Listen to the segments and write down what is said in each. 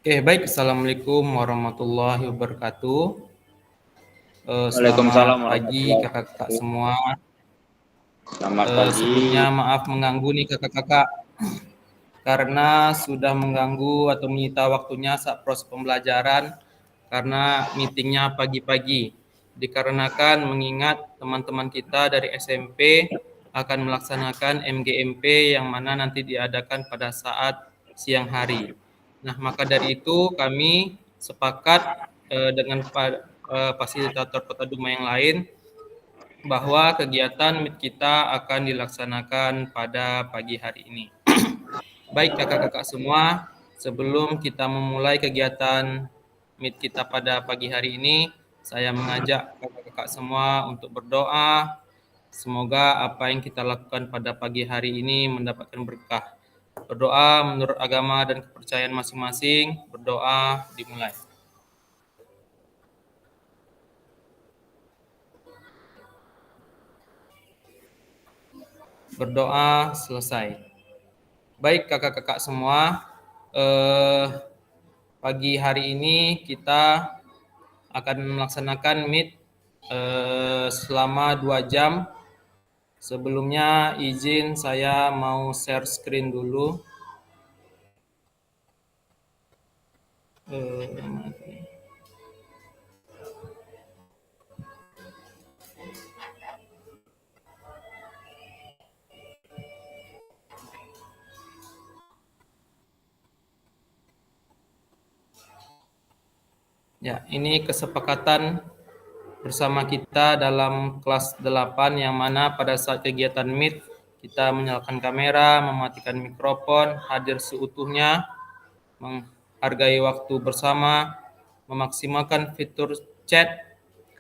Oke, baik. Assalamualaikum warahmatullahi wabarakatuh. Selamat Waalaikumsalam pagi warahmatullahi kakak-kakak wabarakatuh. semua. Selamat pagi. Sebelumnya maaf mengganggu nih kakak-kakak karena sudah mengganggu atau menyita waktunya saat proses pembelajaran karena meetingnya pagi-pagi. Dikarenakan mengingat teman-teman kita dari SMP akan melaksanakan MGMP yang mana nanti diadakan pada saat siang hari. Nah, maka dari itu kami sepakat dengan fasilitator Kota Duma yang lain bahwa kegiatan MIT kita akan dilaksanakan pada pagi hari ini. Baik kakak-kakak semua, sebelum kita memulai kegiatan MIT kita pada pagi hari ini, saya mengajak kakak-kakak semua untuk berdoa. Semoga apa yang kita lakukan pada pagi hari ini mendapatkan berkah. Berdoa menurut agama dan kepercayaan masing-masing. Berdoa dimulai. Berdoa selesai. Baik kakak-kakak semua, pagi hari ini kita akan melaksanakan meet selama 2 jam. Sebelumnya izin saya mau share screen dulu. Ya, ini kesepakatan bersama kita dalam kelas 8 yang mana pada saat kegiatan meet kita menyalakan kamera, mematikan mikrofon, hadir seutuhnya, menghargai waktu bersama, memaksimalkan fitur chat,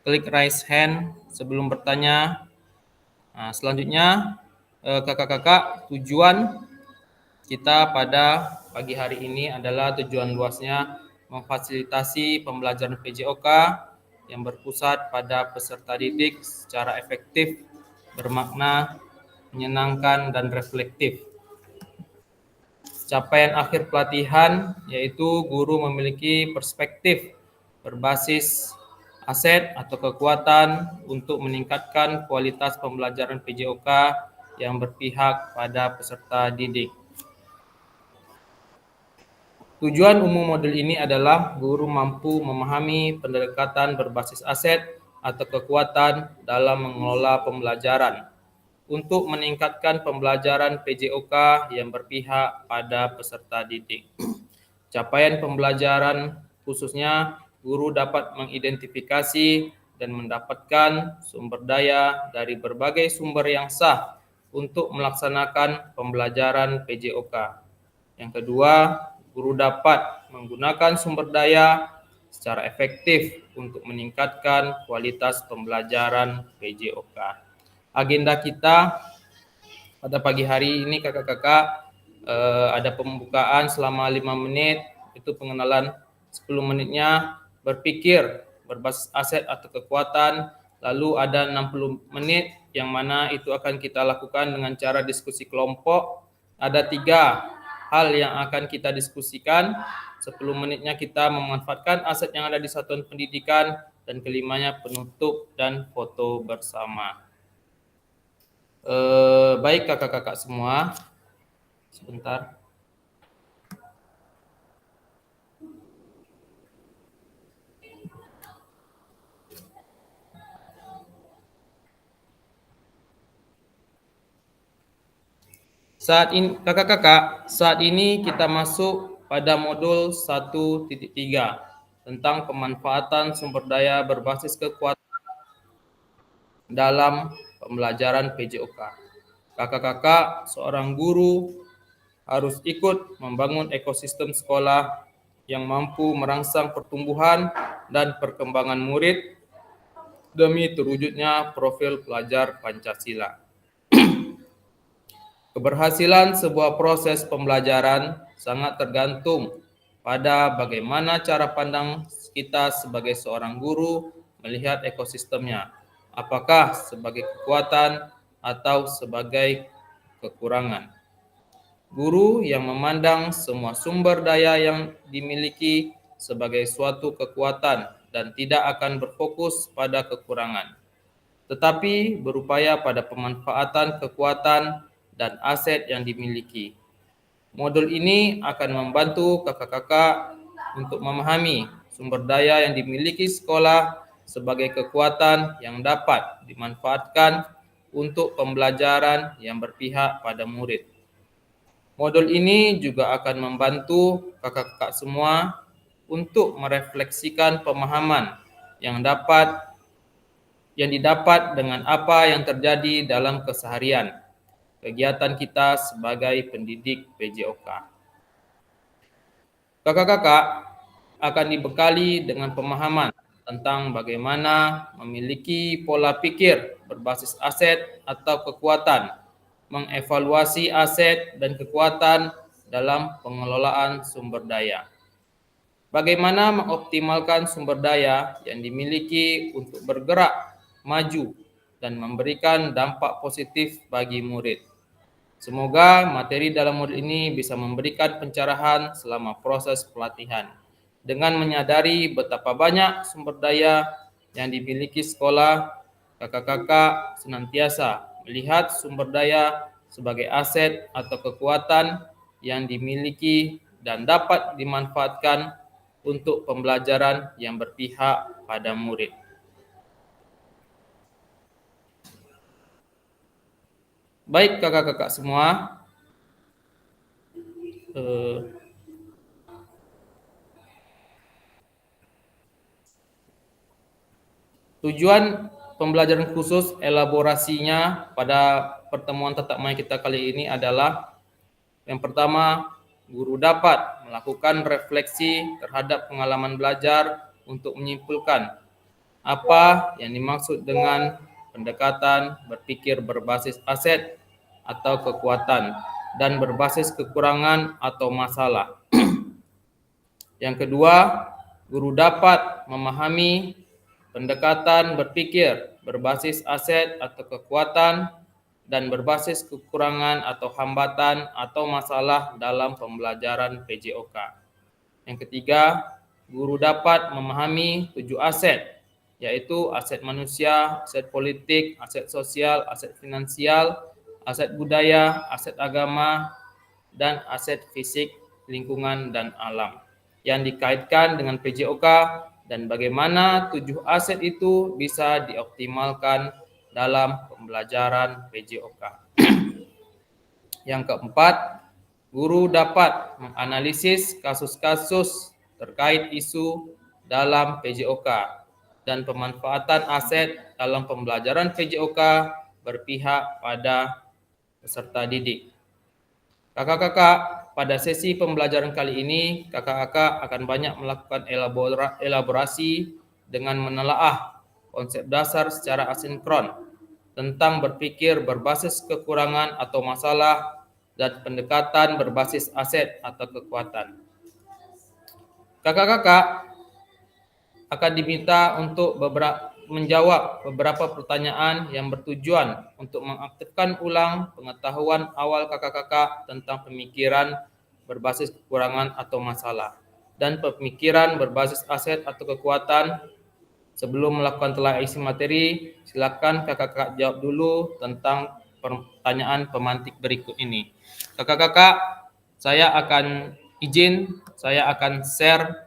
klik raise hand sebelum bertanya. Nah, selanjutnya kakak-kakak, tujuan kita pada pagi hari ini adalah tujuan luasnya memfasilitasi pembelajaran PJOK yang berpusat pada peserta didik secara efektif, bermakna, menyenangkan, dan reflektif. Capaian akhir pelatihan yaitu guru memiliki perspektif berbasis aset atau kekuatan untuk meningkatkan kualitas pembelajaran PJOK yang berpihak pada peserta didik. Tujuan umum modul ini adalah guru mampu memahami pendekatan berbasis aset atau kekuatan dalam mengelola pembelajaran untuk meningkatkan pembelajaran PJOK yang berpihak pada peserta didik. Capaian pembelajaran khususnya guru dapat mengidentifikasi dan mendapatkan sumber daya dari berbagai sumber yang sah untuk melaksanakan pembelajaran PJOK. Yang kedua, guru dapat menggunakan sumber daya secara efektif untuk meningkatkan kualitas pembelajaran PJOK. Agenda kita pada pagi hari ini kakak-kakak ada pembukaan selama 5 menit, itu pengenalan 10 menitnya berpikir berbasis aset atau kekuatan, lalu ada 60 menit yang mana itu akan kita lakukan dengan cara diskusi kelompok. Ada 3 hal yang akan kita diskusikan. 10 menitnya kita memanfaatkan aset yang ada di satuan pendidikan, dan kelimanya penutup dan foto bersama. Baik kakak-kakak semua, sebentar. Saat ini kakak-kakak, saat ini kita masuk pada modul 1.3 tentang pemanfaatan sumber daya berbasis kekuatan dalam pembelajaran PJOK. Kakak-kakak, seorang guru harus ikut membangun ekosistem sekolah yang mampu merangsang pertumbuhan dan perkembangan murid demi terwujudnya profil pelajar Pancasila. Keberhasilan sebuah proses pembelajaran sangat tergantung pada bagaimana cara pandang kita sebagai seorang guru melihat ekosistemnya. Apakah sebagai kekuatan atau sebagai kekurangan. Guru yang memandang semua sumber daya yang dimiliki sebagai suatu kekuatan dan tidak akan berfokus pada kekurangan, tetapi berupaya pada pemanfaatan kekuatan dan aset yang dimiliki. Modul ini akan membantu kakak-kakak untuk memahami sumber daya yang dimiliki sekolah sebagai kekuatan yang dapat dimanfaatkan untuk pembelajaran yang berpihak pada murid. Modul ini juga akan membantu kakak-kakak semua untuk merefleksikan pemahaman yang didapat dengan apa yang terjadi dalam keseharian kegiatan kita sebagai pendidik PJOK. Kakak-kakak akan dibekali dengan pemahaman tentang bagaimana memiliki pola pikir berbasis aset atau kekuatan, mengevaluasi aset dan kekuatan dalam pengelolaan sumber daya. Bagaimana mengoptimalkan sumber daya yang dimiliki untuk bergerak maju dan memberikan dampak positif bagi murid. Semoga materi dalam modul ini bisa memberikan pencerahan selama proses pelatihan. Dengan menyadari betapa banyak sumber daya yang dimiliki sekolah, kakak-kakak senantiasa melihat sumber daya sebagai aset atau kekuatan yang dimiliki dan dapat dimanfaatkan untuk pembelajaran yang berpihak pada murid. Baik kakak-kakak semua, tujuan pembelajaran khusus elaborasinya pada pertemuan tatap muka kita kali ini adalah yang pertama, guru dapat melakukan refleksi terhadap pengalaman belajar untuk menyimpulkan apa yang dimaksud dengan pendekatan berpikir berbasis aset atau kekuatan dan berbasis kekurangan atau masalah. Yang kedua, guru dapat memahami pendekatan berpikir berbasis aset atau kekuatan dan berbasis kekurangan atau hambatan atau masalah dalam pembelajaran PJOK. Yang ketiga, guru dapat memahami 7 aset, yaitu aset manusia, aset politik, aset sosial, aset finansial, aset budaya, aset agama, dan aset fisik, lingkungan, dan alam yang dikaitkan dengan PJOK dan bagaimana 7 aset itu bisa dioptimalkan dalam pembelajaran PJOK. Yang keempat, guru dapat menganalisis kasus-kasus terkait isu dalam PJOK dan pemanfaatan aset dalam pembelajaran PJOK berpihak pada peserta didik. Kakak-kakak, pada sesi pembelajaran kali ini, kakak-kakak akan banyak melakukan elaborasi dengan menelaah konsep dasar secara asinkron tentang berpikir berbasis kekurangan atau masalah dan pendekatan berbasis aset atau kekuatan. Kakak-kakak akan diminta untuk menjawab beberapa pertanyaan yang bertujuan untuk mengaktifkan ulang pengetahuan awal kakak-kakak tentang pemikiran berbasis kekurangan atau masalah dan pemikiran berbasis aset atau kekuatan. Sebelum melakukan telah isi materi, silakan kakak-kakak jawab dulu tentang pertanyaan pemantik berikut ini. Kakak-kakak, saya akan share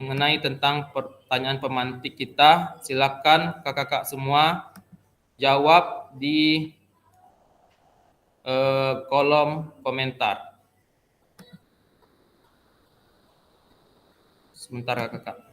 mengenai tentang pertanyaan pemantik kita. Silakan kakak-kakak semua jawab di kolom komentar. Sebentar kakak.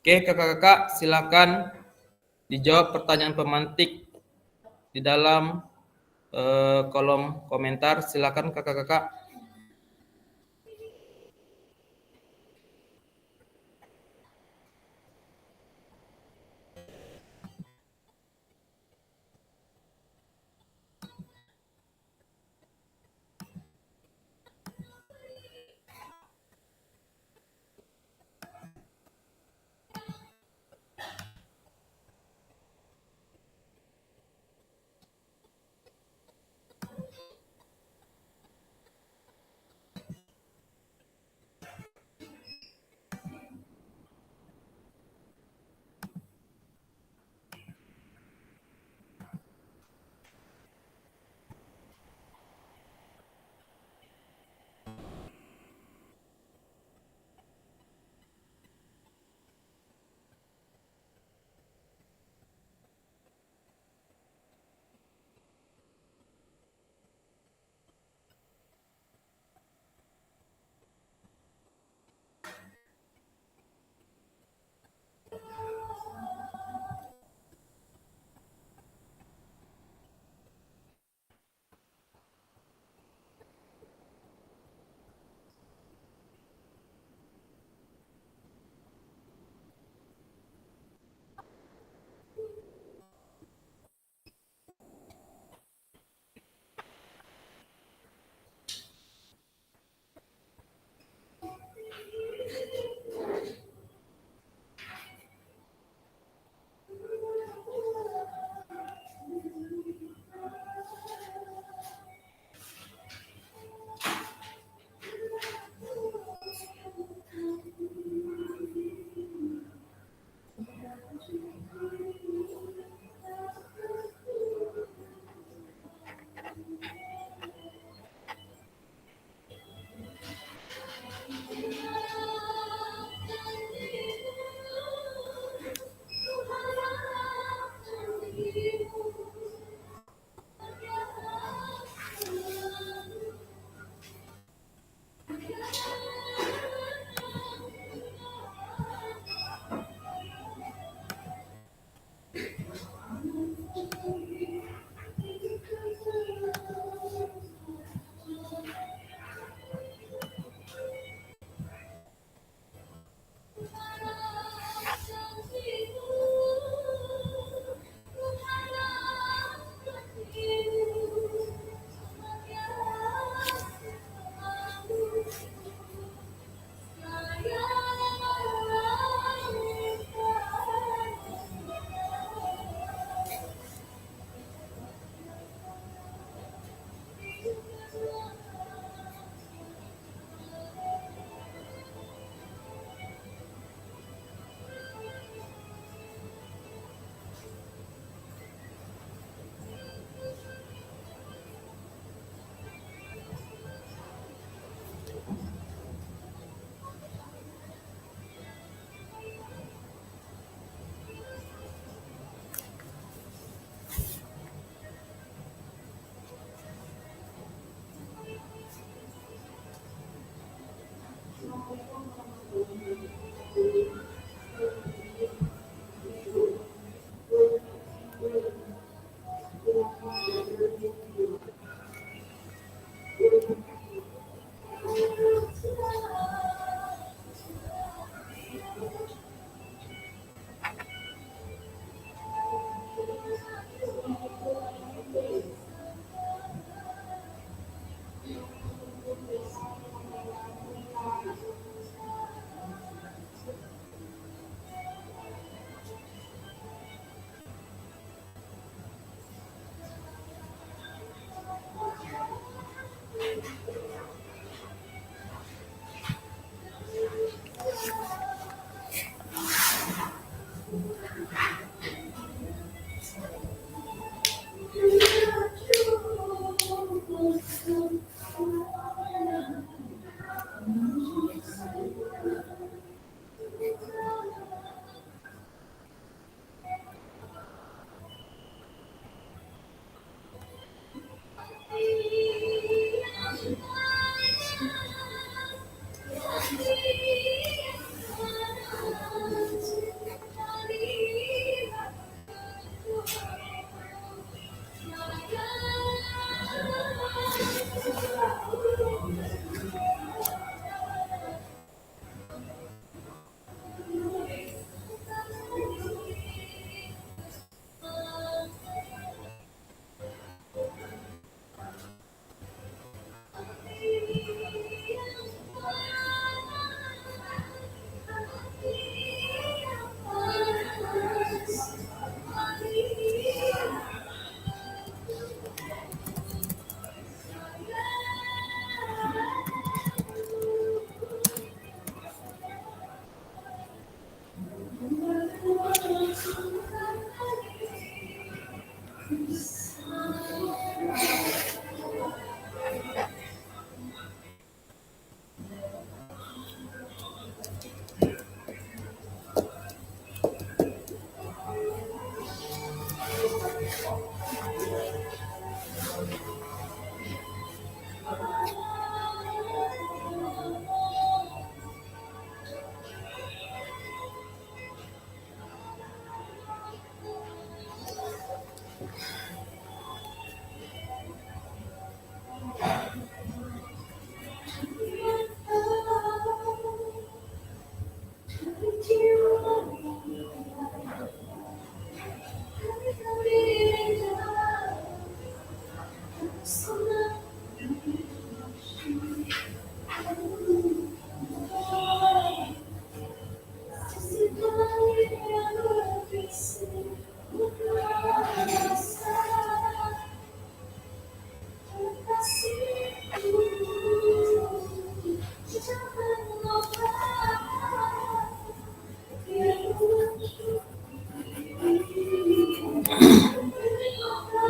Oke kakak-kakak, silakan dijawab pertanyaan pemantik di dalam kolom komentar. Silakan kakak-kakak.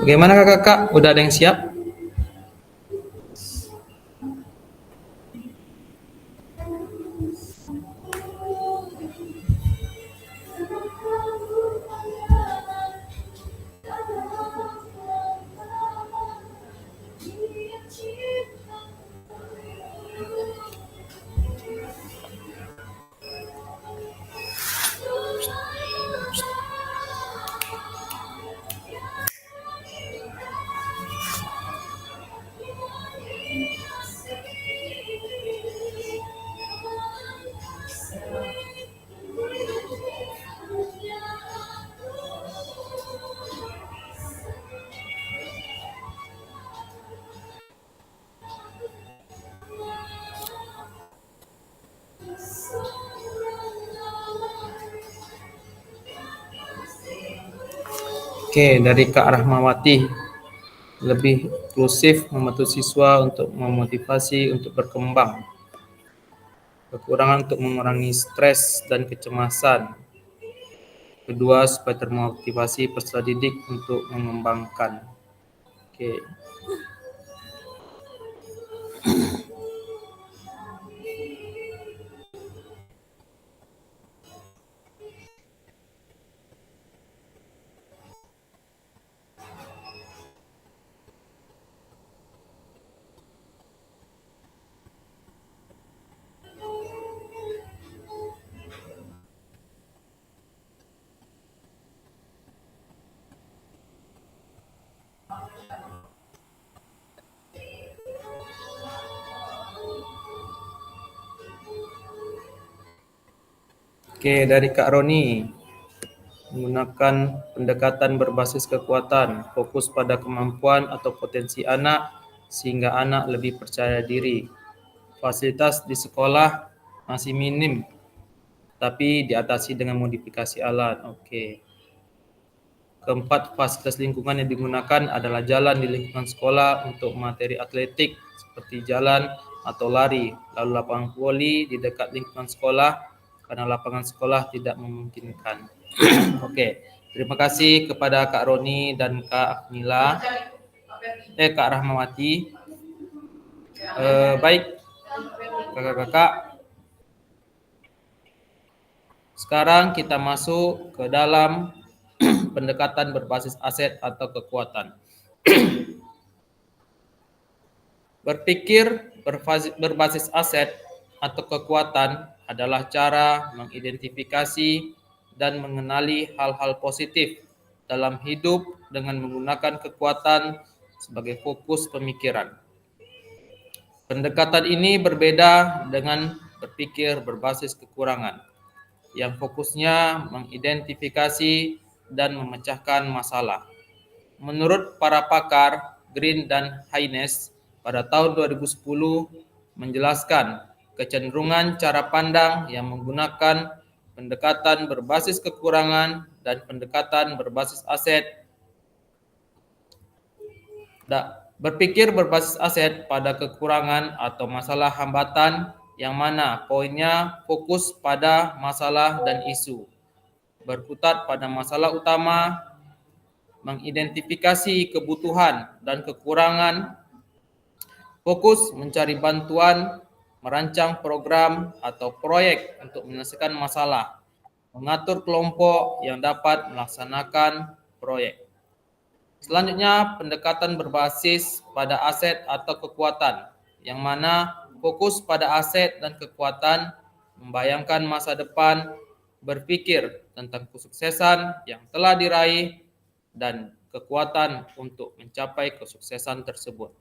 Bagaimana kakak? Udah ada yang siap? Oke, dari Kak Rahmawati, lebih inklusif membantu siswa untuk memotivasi untuk berkembang, kekurangan untuk mengurangi stres dan kecemasan. Kedua, supaya termotivasi peserta didik untuk mengembangkan. Oke. Oke, dari Kak Roni, menggunakan pendekatan berbasis kekuatan, fokus pada kemampuan atau potensi anak sehingga anak lebih percaya diri. Fasilitas di sekolah masih minim, tapi diatasi dengan modifikasi alat. Oke. Keempat, fasilitas lingkungan yang digunakan adalah jalan di lingkungan sekolah untuk materi atletik seperti jalan atau lari, lalu lapangan voli di dekat lingkungan sekolah karena lapangan sekolah tidak memungkinkan. Oke, terima kasih kepada Kak Roni dan Kak Akmila, Kak Rahmawati. Baik, kakak-kakak. Sekarang kita masuk ke dalam pendekatan berbasis aset atau kekuatan. Berpikir berbasis aset atau kekuatan adalah cara mengidentifikasi dan mengenali hal-hal positif dalam hidup dengan menggunakan kekuatan sebagai fokus pemikiran. Pendekatan ini berbeda dengan berpikir berbasis kekurangan, yang fokusnya mengidentifikasi dan memecahkan masalah. Menurut para pakar, Green dan Haynes pada tahun 2010 menjelaskan kecenderungan cara pandang yang menggunakan pendekatan berbasis kekurangan dan pendekatan berbasis aset. Berpikir berbasis aset pada kekurangan atau masalah hambatan yang mana poinnya fokus pada masalah dan isu. Berkutat pada masalah utama, mengidentifikasi kebutuhan dan kekurangan, fokus mencari bantuan, merancang program atau proyek untuk menyelesaikan masalah, mengatur kelompok yang dapat melaksanakan proyek. Selanjutnya, pendekatan berbasis pada aset atau kekuatan, yang mana fokus pada aset dan kekuatan, membayangkan masa depan, berpikir tentang kesuksesan yang telah diraih, dan kekuatan untuk mencapai kesuksesan tersebut.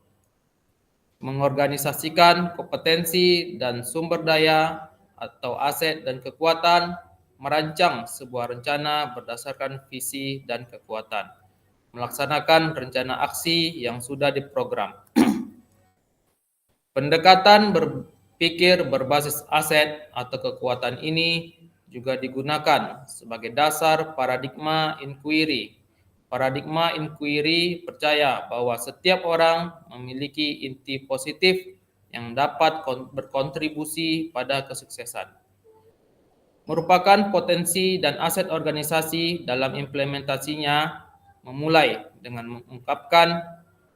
Mengorganisasikan kompetensi dan sumber daya atau aset dan kekuatan, merancang sebuah rencana berdasarkan visi dan kekuatan. Melaksanakan rencana aksi yang sudah diprogram. Pendekatan berpikir berbasis aset atau kekuatan ini juga digunakan sebagai dasar paradigma inquiry. Paradigma inquiry percaya bahwa setiap orang memiliki inti positif yang dapat berkontribusi pada kesuksesan. Merupakan potensi dan aset organisasi dalam implementasinya, memulai dengan mengungkapkan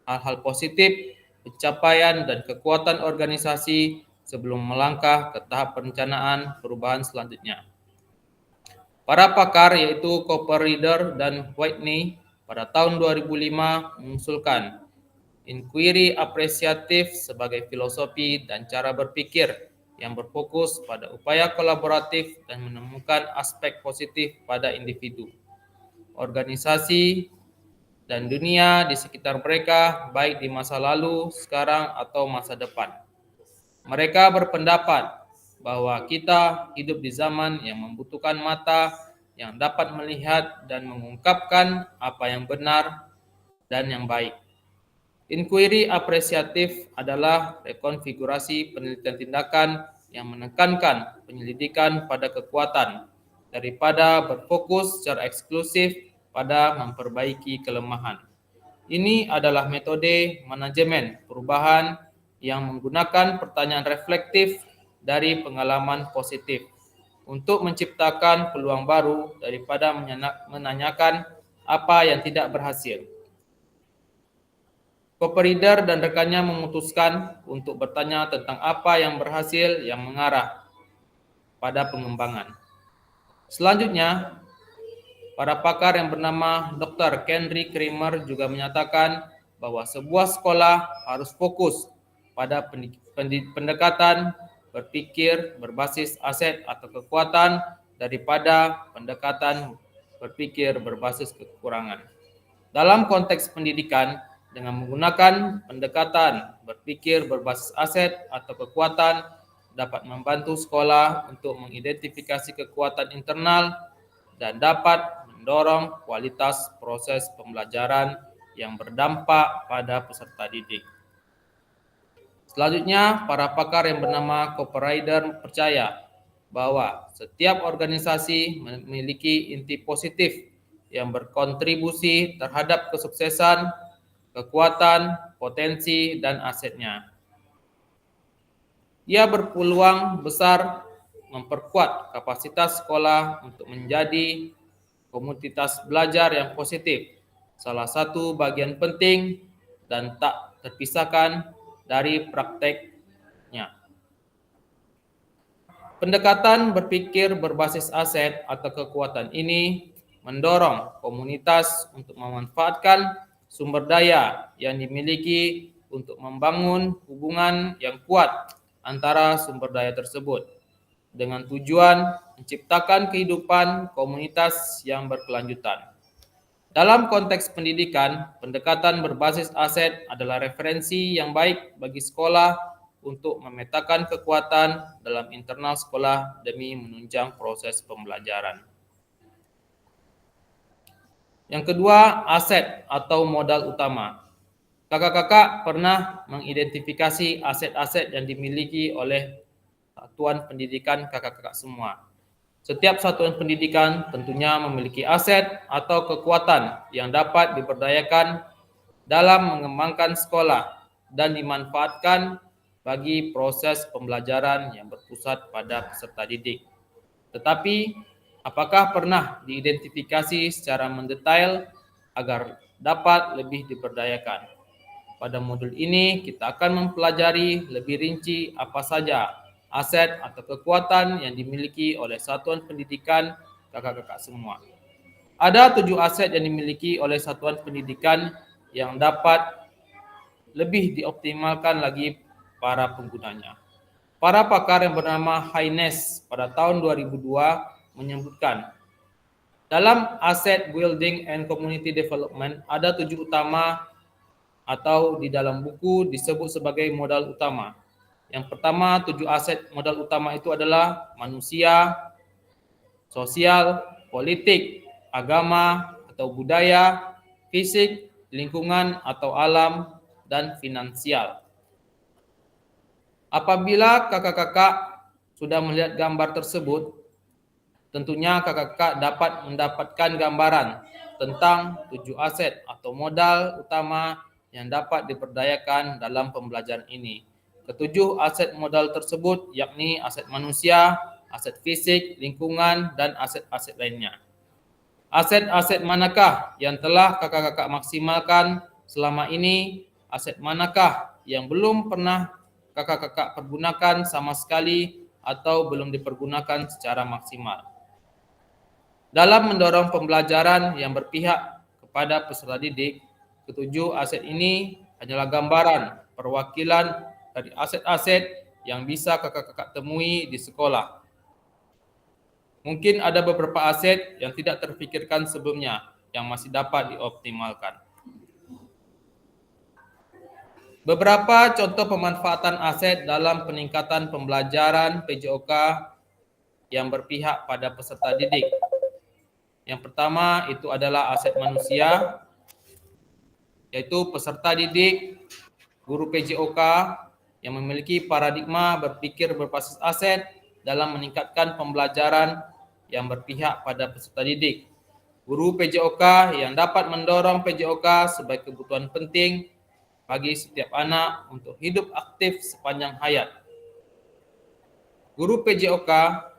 hal-hal positif, pencapaian dan kekuatan organisasi sebelum melangkah ke tahap perencanaan perubahan selanjutnya. Para pakar yaitu Cooper Reeder dan Whitney pada tahun 2005 mengusulkan inquiry apresiatif sebagai filosofi dan cara berpikir yang berfokus pada upaya kolaboratif dan menemukan aspek positif pada individu, organisasi, dan dunia di sekitar mereka, baik di masa lalu, sekarang, atau masa depan. Mereka berpendapat bahwa kita hidup di zaman yang membutuhkan mata yang dapat melihat dan mengungkapkan apa yang benar dan yang baik. Inquiry apresiatif adalah rekonfigurasi penelitian tindakan yang menekankan penyelidikan pada kekuatan daripada berfokus secara eksklusif pada memperbaiki kelemahan. Ini adalah metode manajemen perubahan yang menggunakan pertanyaan reflektif dari pengalaman positif untuk menciptakan peluang baru daripada menanyakan apa yang tidak berhasil. Cooper Reeder dan rekannya memutuskan untuk bertanya tentang apa yang berhasil yang mengarah pada pengembangan. Selanjutnya, para pakar yang bernama Dr. Henry Kramer juga menyatakan bahwa sebuah sekolah harus fokus pada pendekatan berpikir berbasis aset atau kekuatan daripada pendekatan berpikir berbasis kekurangan. Dalam konteks pendidikan, dengan menggunakan pendekatan berpikir berbasis aset atau kekuatan dapat membantu sekolah untuk mengidentifikasi kekuatan internal dan dapat mendorong kualitas proses pembelajaran yang berdampak pada peserta didik. Selanjutnya, para pakar yang bernama Copywriter percaya bahwa setiap organisasi memiliki inti positif yang berkontribusi terhadap kesuksesan, kekuatan, potensi, dan asetnya. Ia berpeluang besar memperkuat kapasitas sekolah untuk menjadi komunitas belajar yang positif, salah satu bagian penting dan tak terpisahkan dari prakteknya. Pendekatan berpikir berbasis aset atau kekuatan ini mendorong komunitas untuk memanfaatkan sumber daya yang dimiliki untuk membangun hubungan yang kuat antara sumber daya tersebut dengan tujuan menciptakan kehidupan komunitas yang berkelanjutan. Dalam konteks pendidikan, pendekatan berbasis aset adalah referensi yang baik bagi sekolah untuk memetakan kekuatan dalam internal sekolah demi menunjang proses pembelajaran. Yang kedua, aset atau modal utama. Kakak-kakak pernah mengidentifikasi aset-aset yang dimiliki oleh satuan pendidikan kakak-kakak semua. Setiap satuan pendidikan tentunya memiliki aset atau kekuatan yang dapat diberdayakan dalam mengembangkan sekolah dan dimanfaatkan bagi proses pembelajaran yang berpusat pada peserta didik. Tetapi, apakah pernah diidentifikasi secara mendetail agar dapat lebih diberdayakan? Pada modul ini, kita akan mempelajari lebih rinci apa saja aset atau kekuatan yang dimiliki oleh satuan pendidikan kakak-kakak semua. Ada 7 aset yang dimiliki oleh satuan pendidikan yang dapat lebih dioptimalkan lagi para penggunanya. Para pakar yang bernama Haynes pada tahun 2002 menyebutkan, dalam aset building and community development ada 7 utama atau di dalam buku disebut sebagai modal utama. Yang pertama, 7 aset modal utama itu adalah manusia, sosial, politik, agama atau budaya, fisik, lingkungan atau alam, dan finansial. Apabila kakak-kakak sudah melihat gambar tersebut, tentunya kakak-kakak dapat mendapatkan gambaran tentang 7 aset atau modal utama yang dapat diberdayakan dalam pembelajaran ini. Ketujuh aset modal tersebut yakni aset manusia, aset fisik, lingkungan, dan aset-aset lainnya. Aset-aset manakah yang telah kakak-kakak maksimalkan selama ini? Aset manakah yang belum pernah kakak-kakak pergunakan sama sekali atau belum dipergunakan secara maksimal? Dalam mendorong pembelajaran yang berpihak kepada peserta didik, ketujuh aset ini hanyalah gambaran perwakilan dari aset-aset yang bisa kakak-kakak temui di sekolah. Mungkin ada beberapa aset yang tidak terfikirkan sebelumnya yang masih dapat dioptimalkan. Beberapa contoh pemanfaatan aset dalam peningkatan pembelajaran PJOK yang berpihak pada peserta didik. Yang pertama itu adalah aset manusia, yaitu peserta didik, guru PJOK yang memiliki paradigma berpikir berbasis aset dalam meningkatkan pembelajaran yang berpihak pada peserta didik. Guru PJOK yang dapat mendorong PJOK sebagai kebutuhan penting bagi setiap anak untuk hidup aktif sepanjang hayat. Guru PJOK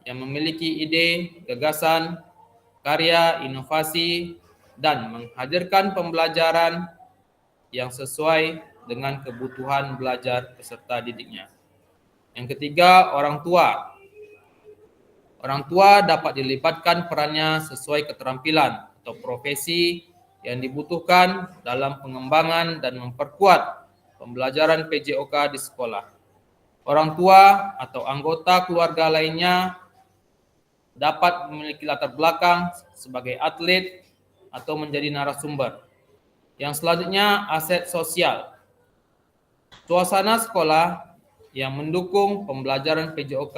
yang memiliki ide, gagasan, karya, inovasi, dan menghadirkan pembelajaran yang sesuai dengan kebutuhan belajar peserta didiknya. Yang ketiga, orang tua. Orang tua dapat dilibatkan perannya sesuai keterampilan atau profesi yang dibutuhkan dalam pengembangan dan memperkuat pembelajaran PJOK di sekolah. Orang tua atau anggota keluarga lainnya dapat memiliki latar belakang sebagai atlet atau menjadi narasumber. Yang selanjutnya, aset sosial. Suasana sekolah yang mendukung pembelajaran PJOK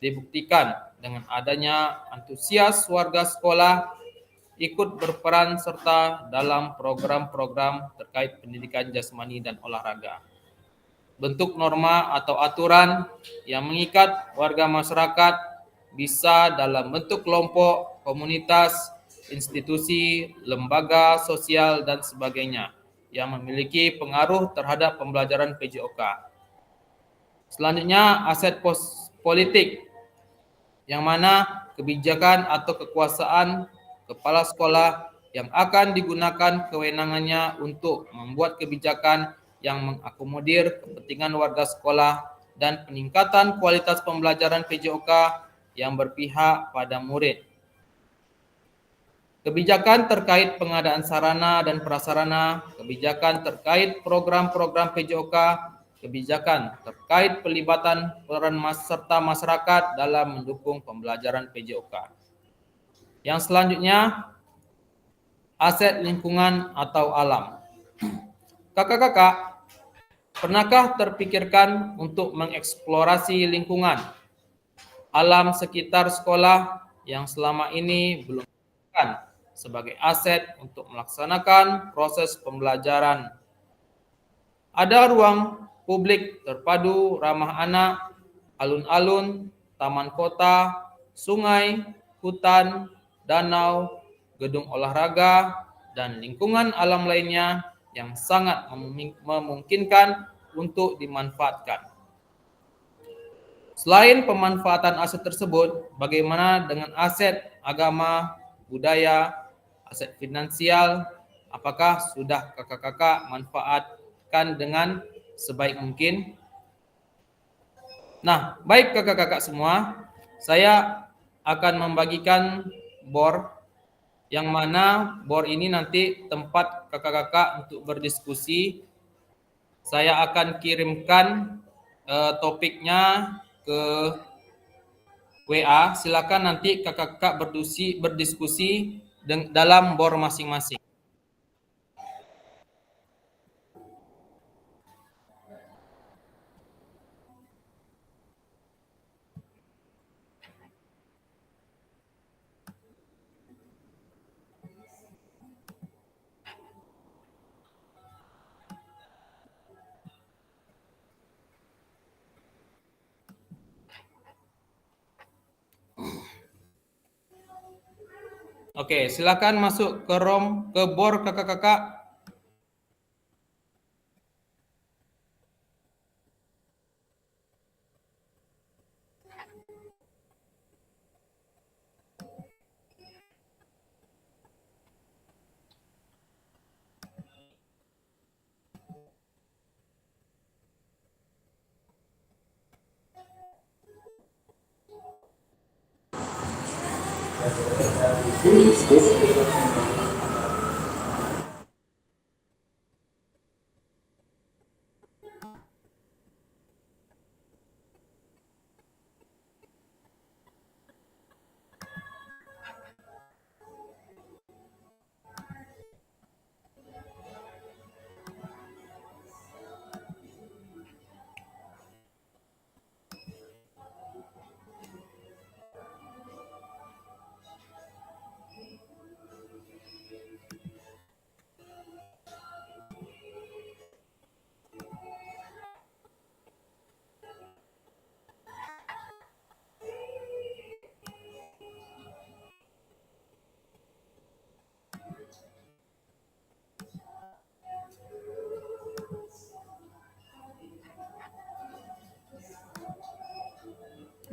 dibuktikan dengan adanya antusias warga sekolah ikut berperan serta dalam program-program terkait pendidikan jasmani dan olahraga. Bentuk norma atau aturan yang mengikat warga masyarakat bisa dalam bentuk kelompok, komunitas, institusi, lembaga sosial, dan sebagainya yang memiliki pengaruh terhadap pembelajaran PJOK. Selanjutnya, aset politik, yang mana kebijakan atau kekuasaan kepala sekolah yang akan digunakan kewenangannya untuk membuat kebijakan yang mengakomodir kepentingan warga sekolah dan peningkatan kualitas pembelajaran PJOK yang berpihak pada murid. Kebijakan terkait pengadaan sarana dan prasarana, kebijakan terkait program-program PJOK, kebijakan terkait pelibatan peran serta masyarakat dalam mendukung pembelajaran PJOK. Yang selanjutnya, aset lingkungan atau alam. Kakak-kakak, pernahkah terpikirkan untuk mengeksplorasi lingkungan alam sekitar sekolah yang selama ini belum digunakan sebagai aset untuk melaksanakan proses pembelajaran? Ada ruang publik terpadu ramah anak, alun-alun, taman kota, sungai, hutan, danau, gedung olahraga, dan lingkungan alam lainnya yang sangat memungkinkan untuk dimanfaatkan. Selain pemanfaatan aset tersebut, bagaimana dengan aset agama, budaya, aset finansial? Apakah sudah kakak-kakak manfaatkan dengan sebaik mungkin? Nah, baik kakak-kakak semua, saya akan membagikan BOR, yang mana BOR ini nanti tempat kakak-kakak untuk berdiskusi. Saya akan kirimkan topiknya ke WA. Silakan nanti kakak-kakak berdiskusi dalam BOR masing-masing. Oke, silakan masuk ke BOR kakak-kakak.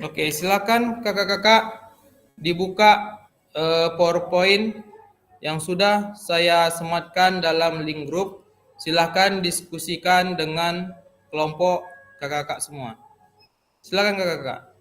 Oke, silakan kakak-kakak dibuka PowerPoint yang sudah saya sematkan dalam link grup. Silakan diskusikan dengan kelompok kakak-kakak semua. Silakan kakak-kakak.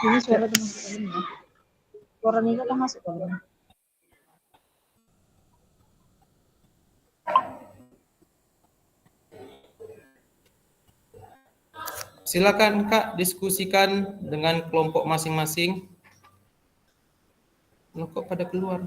Ini suara udah masuk ke dalam ya. Suara Nina udah masuk ke dalam. Silakan Kak diskusikan dengan kelompok masing-masing. Loh, kok pada keluar?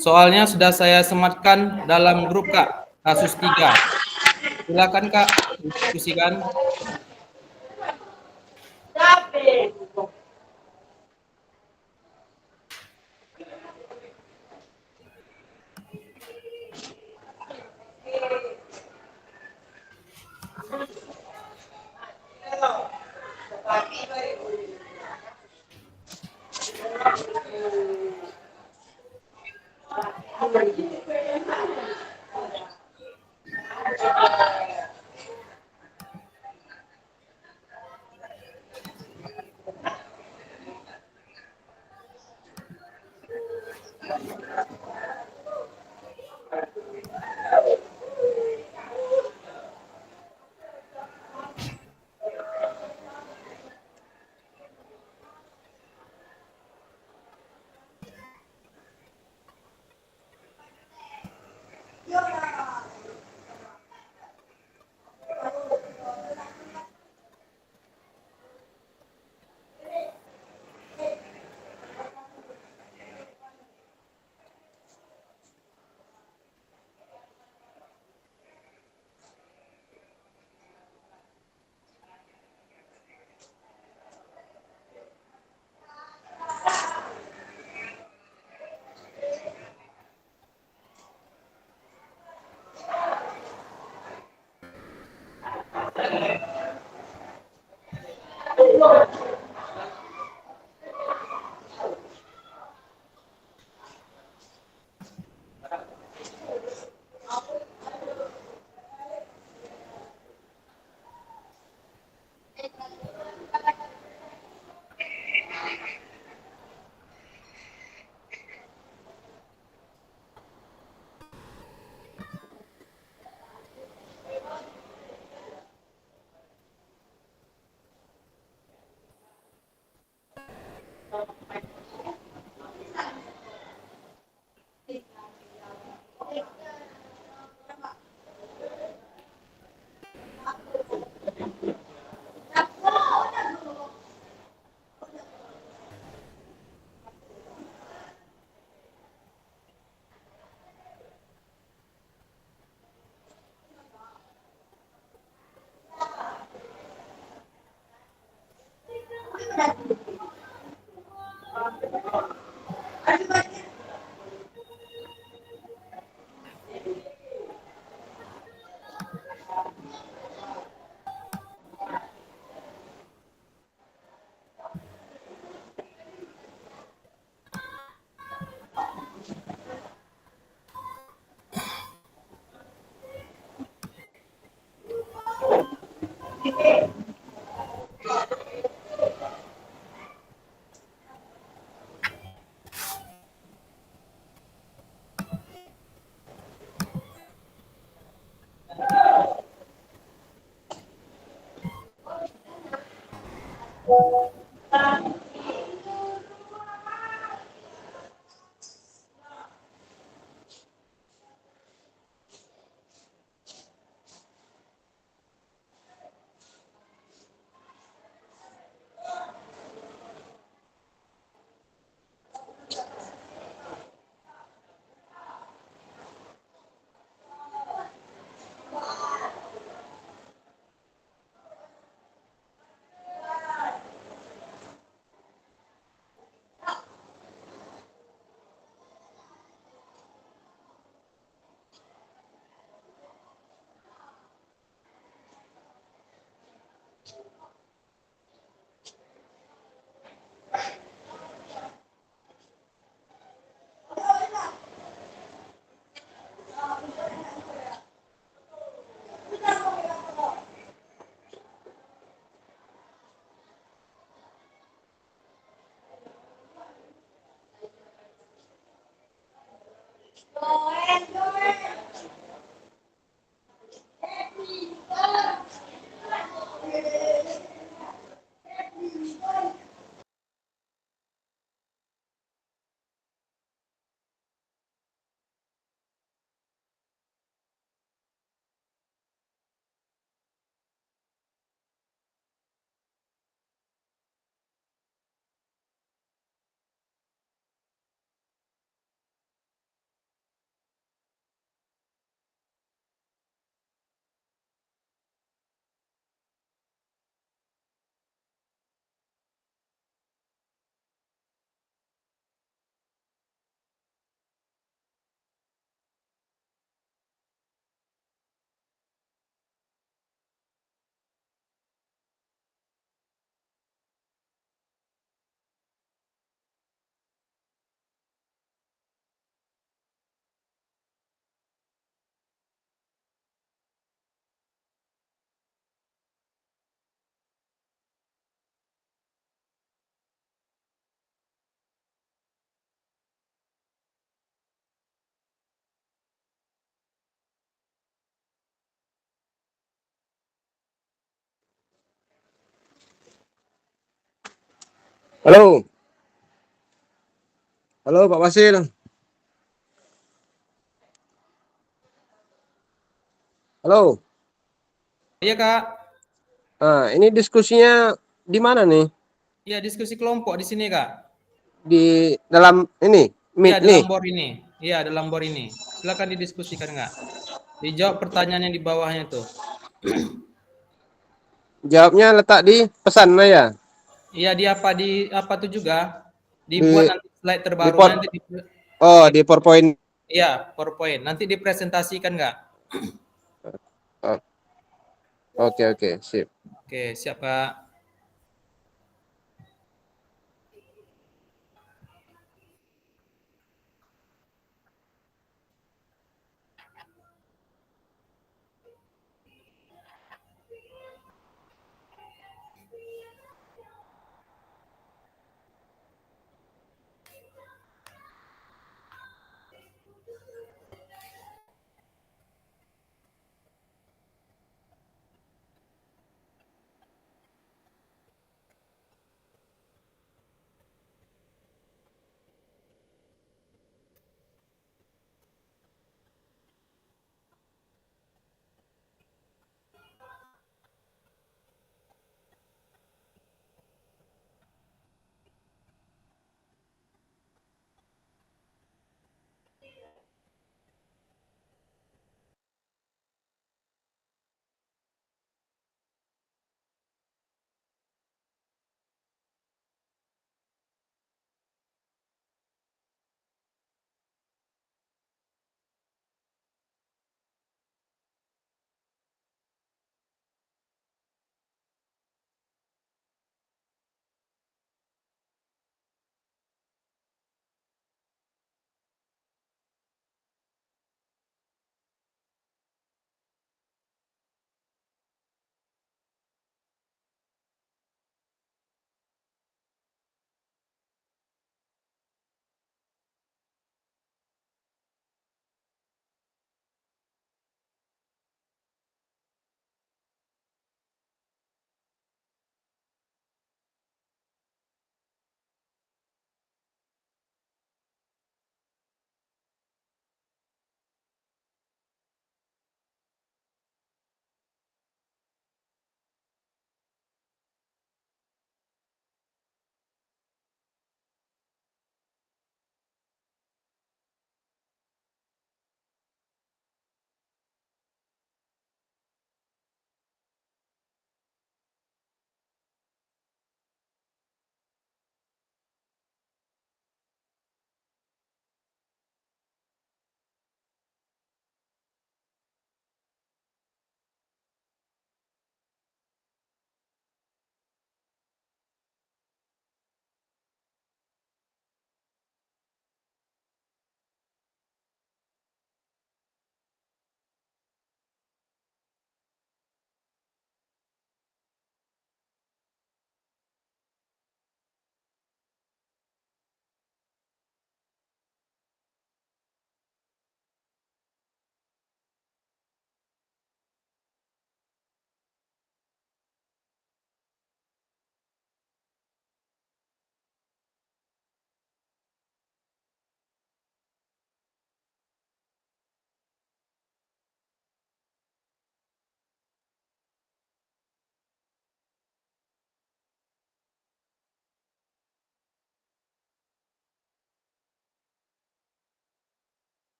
Soalnya sudah saya sematkan dalam grup Kak, kasus 3. Silakan Kak, diskusikan. Halo, halo Pak Wasil. Halo. Iya Kak, Nah, ini diskusinya di mana nih? iya diskusi kelompok di sini Kak. Di dalam ini, Iya Meet nih. dalam board ini, iya dalam board ini. Silakan didiskusikan Kak. Dijawab pertanyaan yang di bawahnya tuh. Jawabnya letak di pesan ya. Iya di apa tuh juga dibuat Di nanti slide di terbarunya port. nanti Oh, di- di PowerPoint. iya PowerPoint. Nanti dipresentasikan nggak? Oh, oke oke, sip. Oke, siap Kak.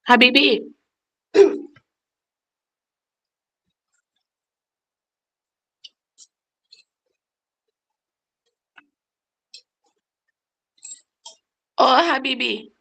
Habibie. Oh, Habibie.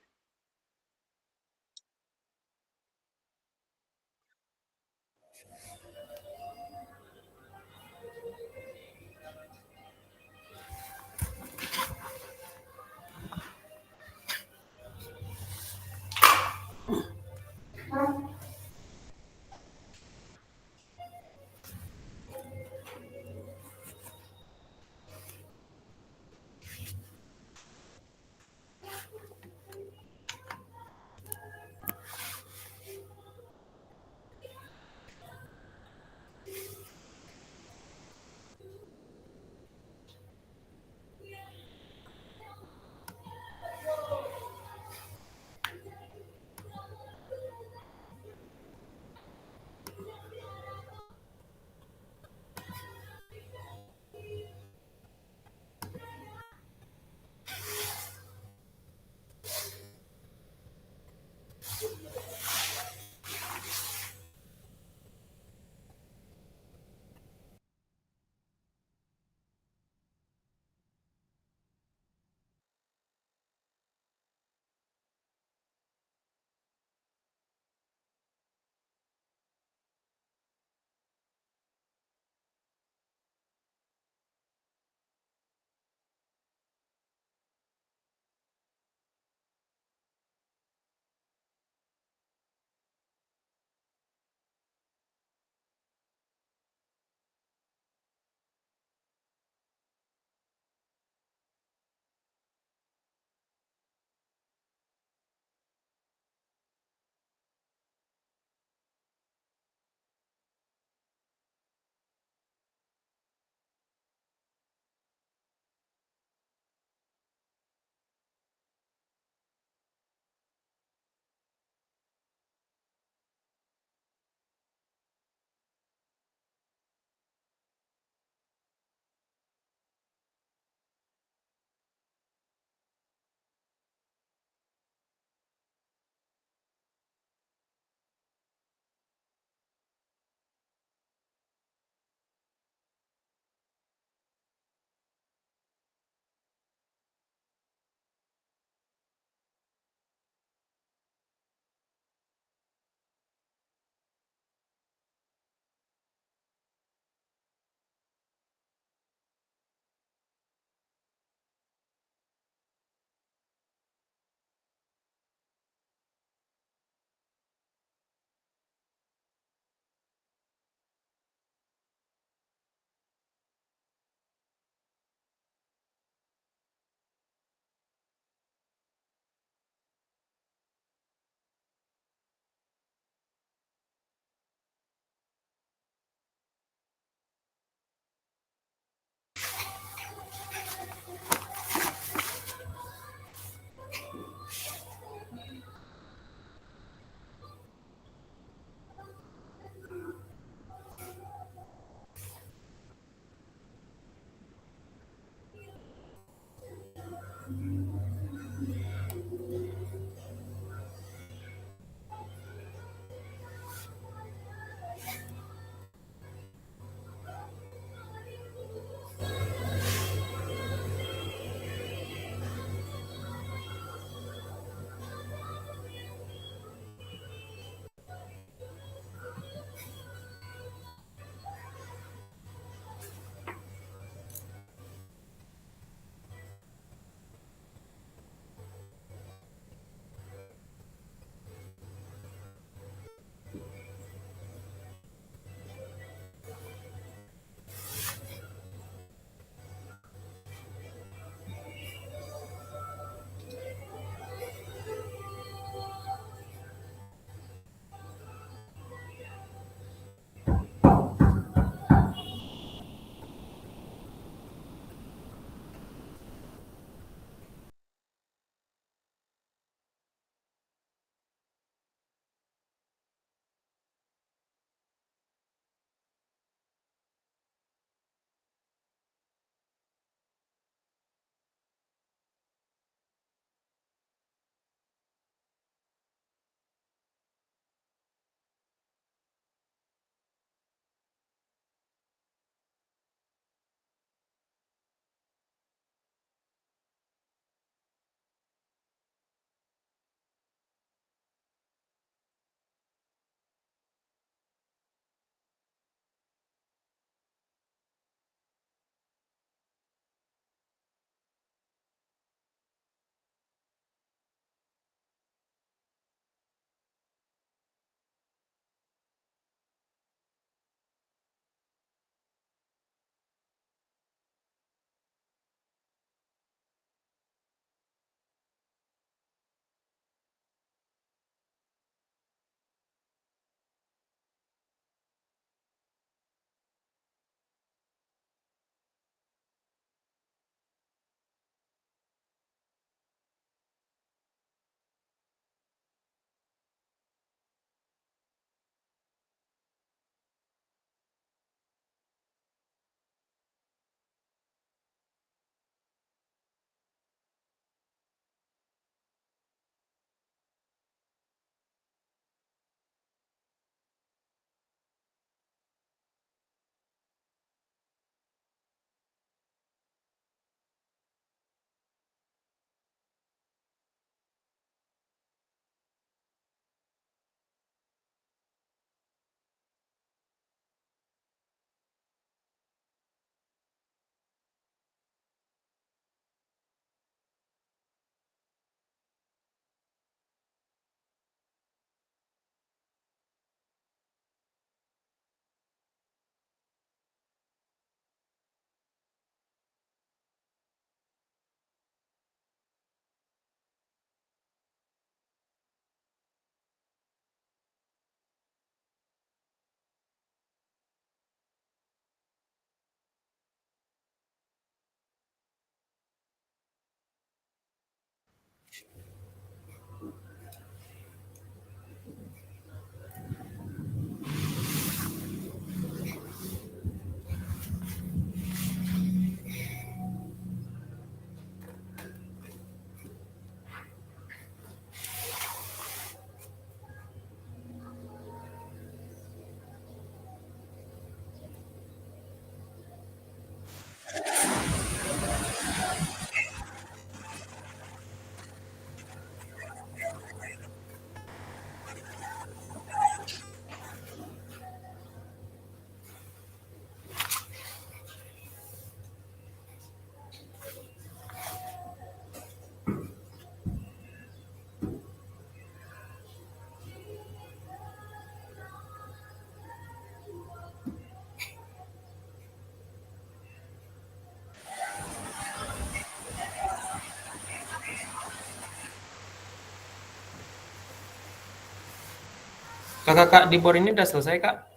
Kakak di board ini udah selesai, Kak?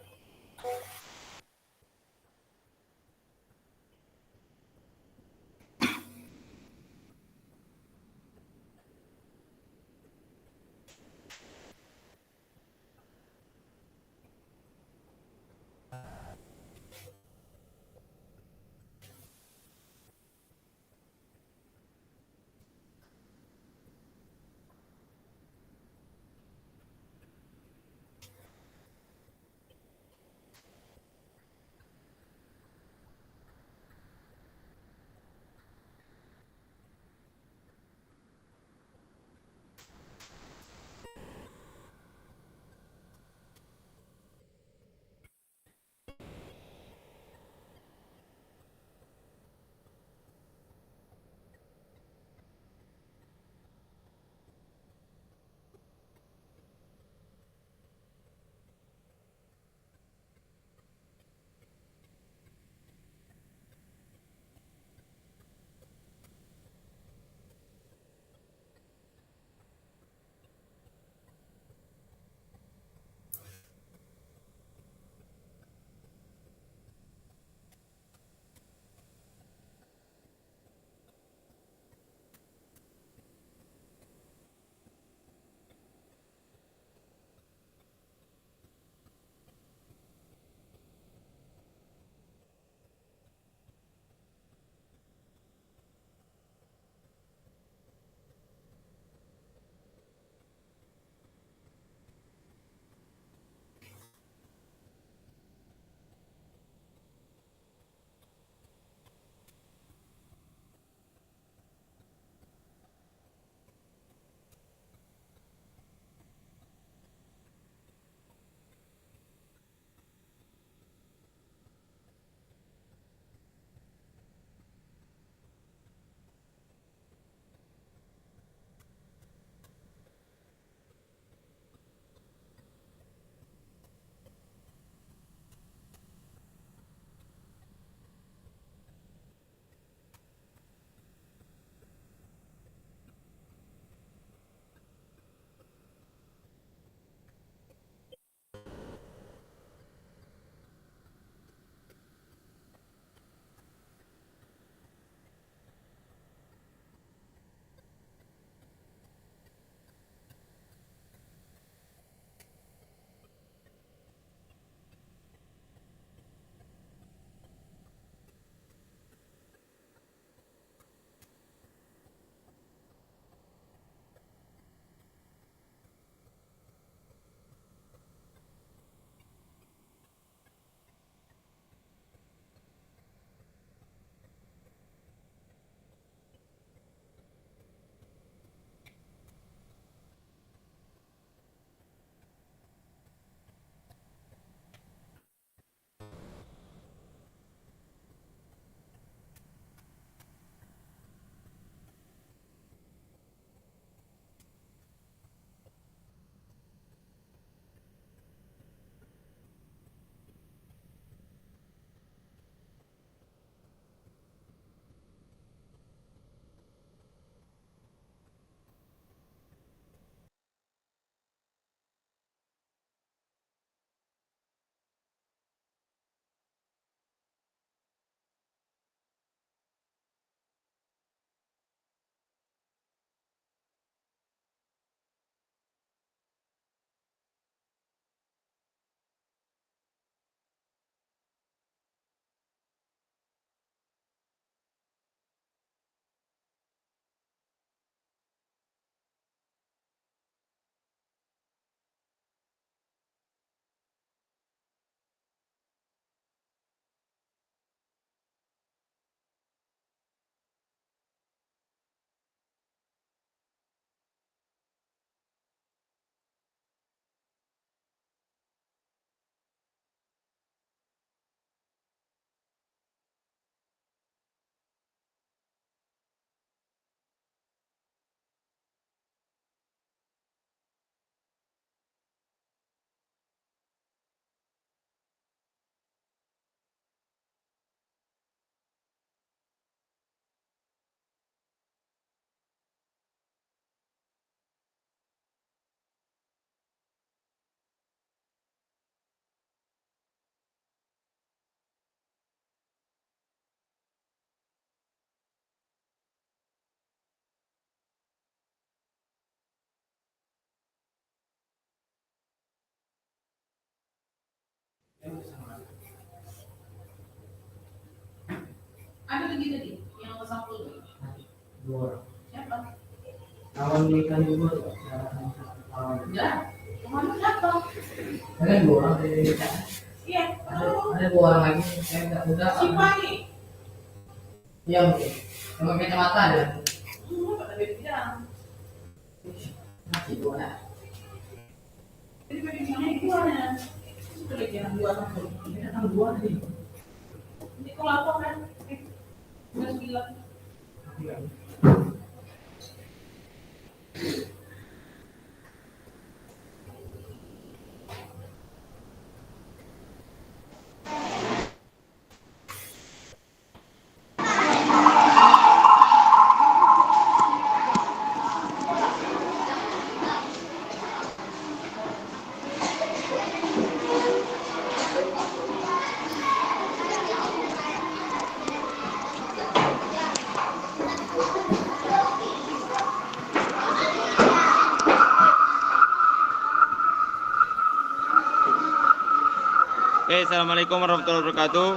Oke, assalamualaikum warahmatullahi wabarakatuh.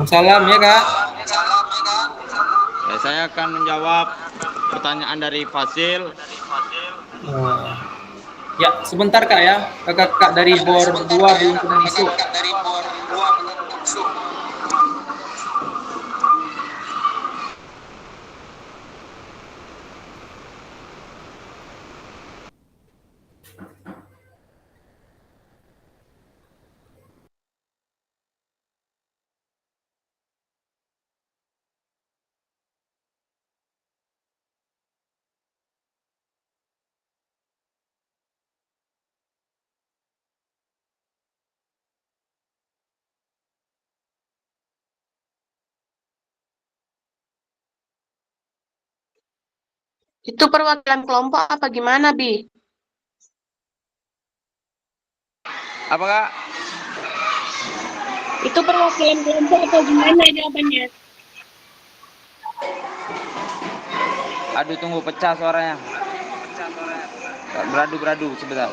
Salam ya Kak. Saya akan menjawab pertanyaan dari Fasil. Ya, sebentar Kak ya. Kakak dari bor 2 belum pernah masuk. Itu perwakilan kelompok apa gimana, Bi? Apa Kak? Itu perwakilan kelompok atau gimana jawabannya? Aduh, tunggu, pecah suaranya. Beradu sebentar.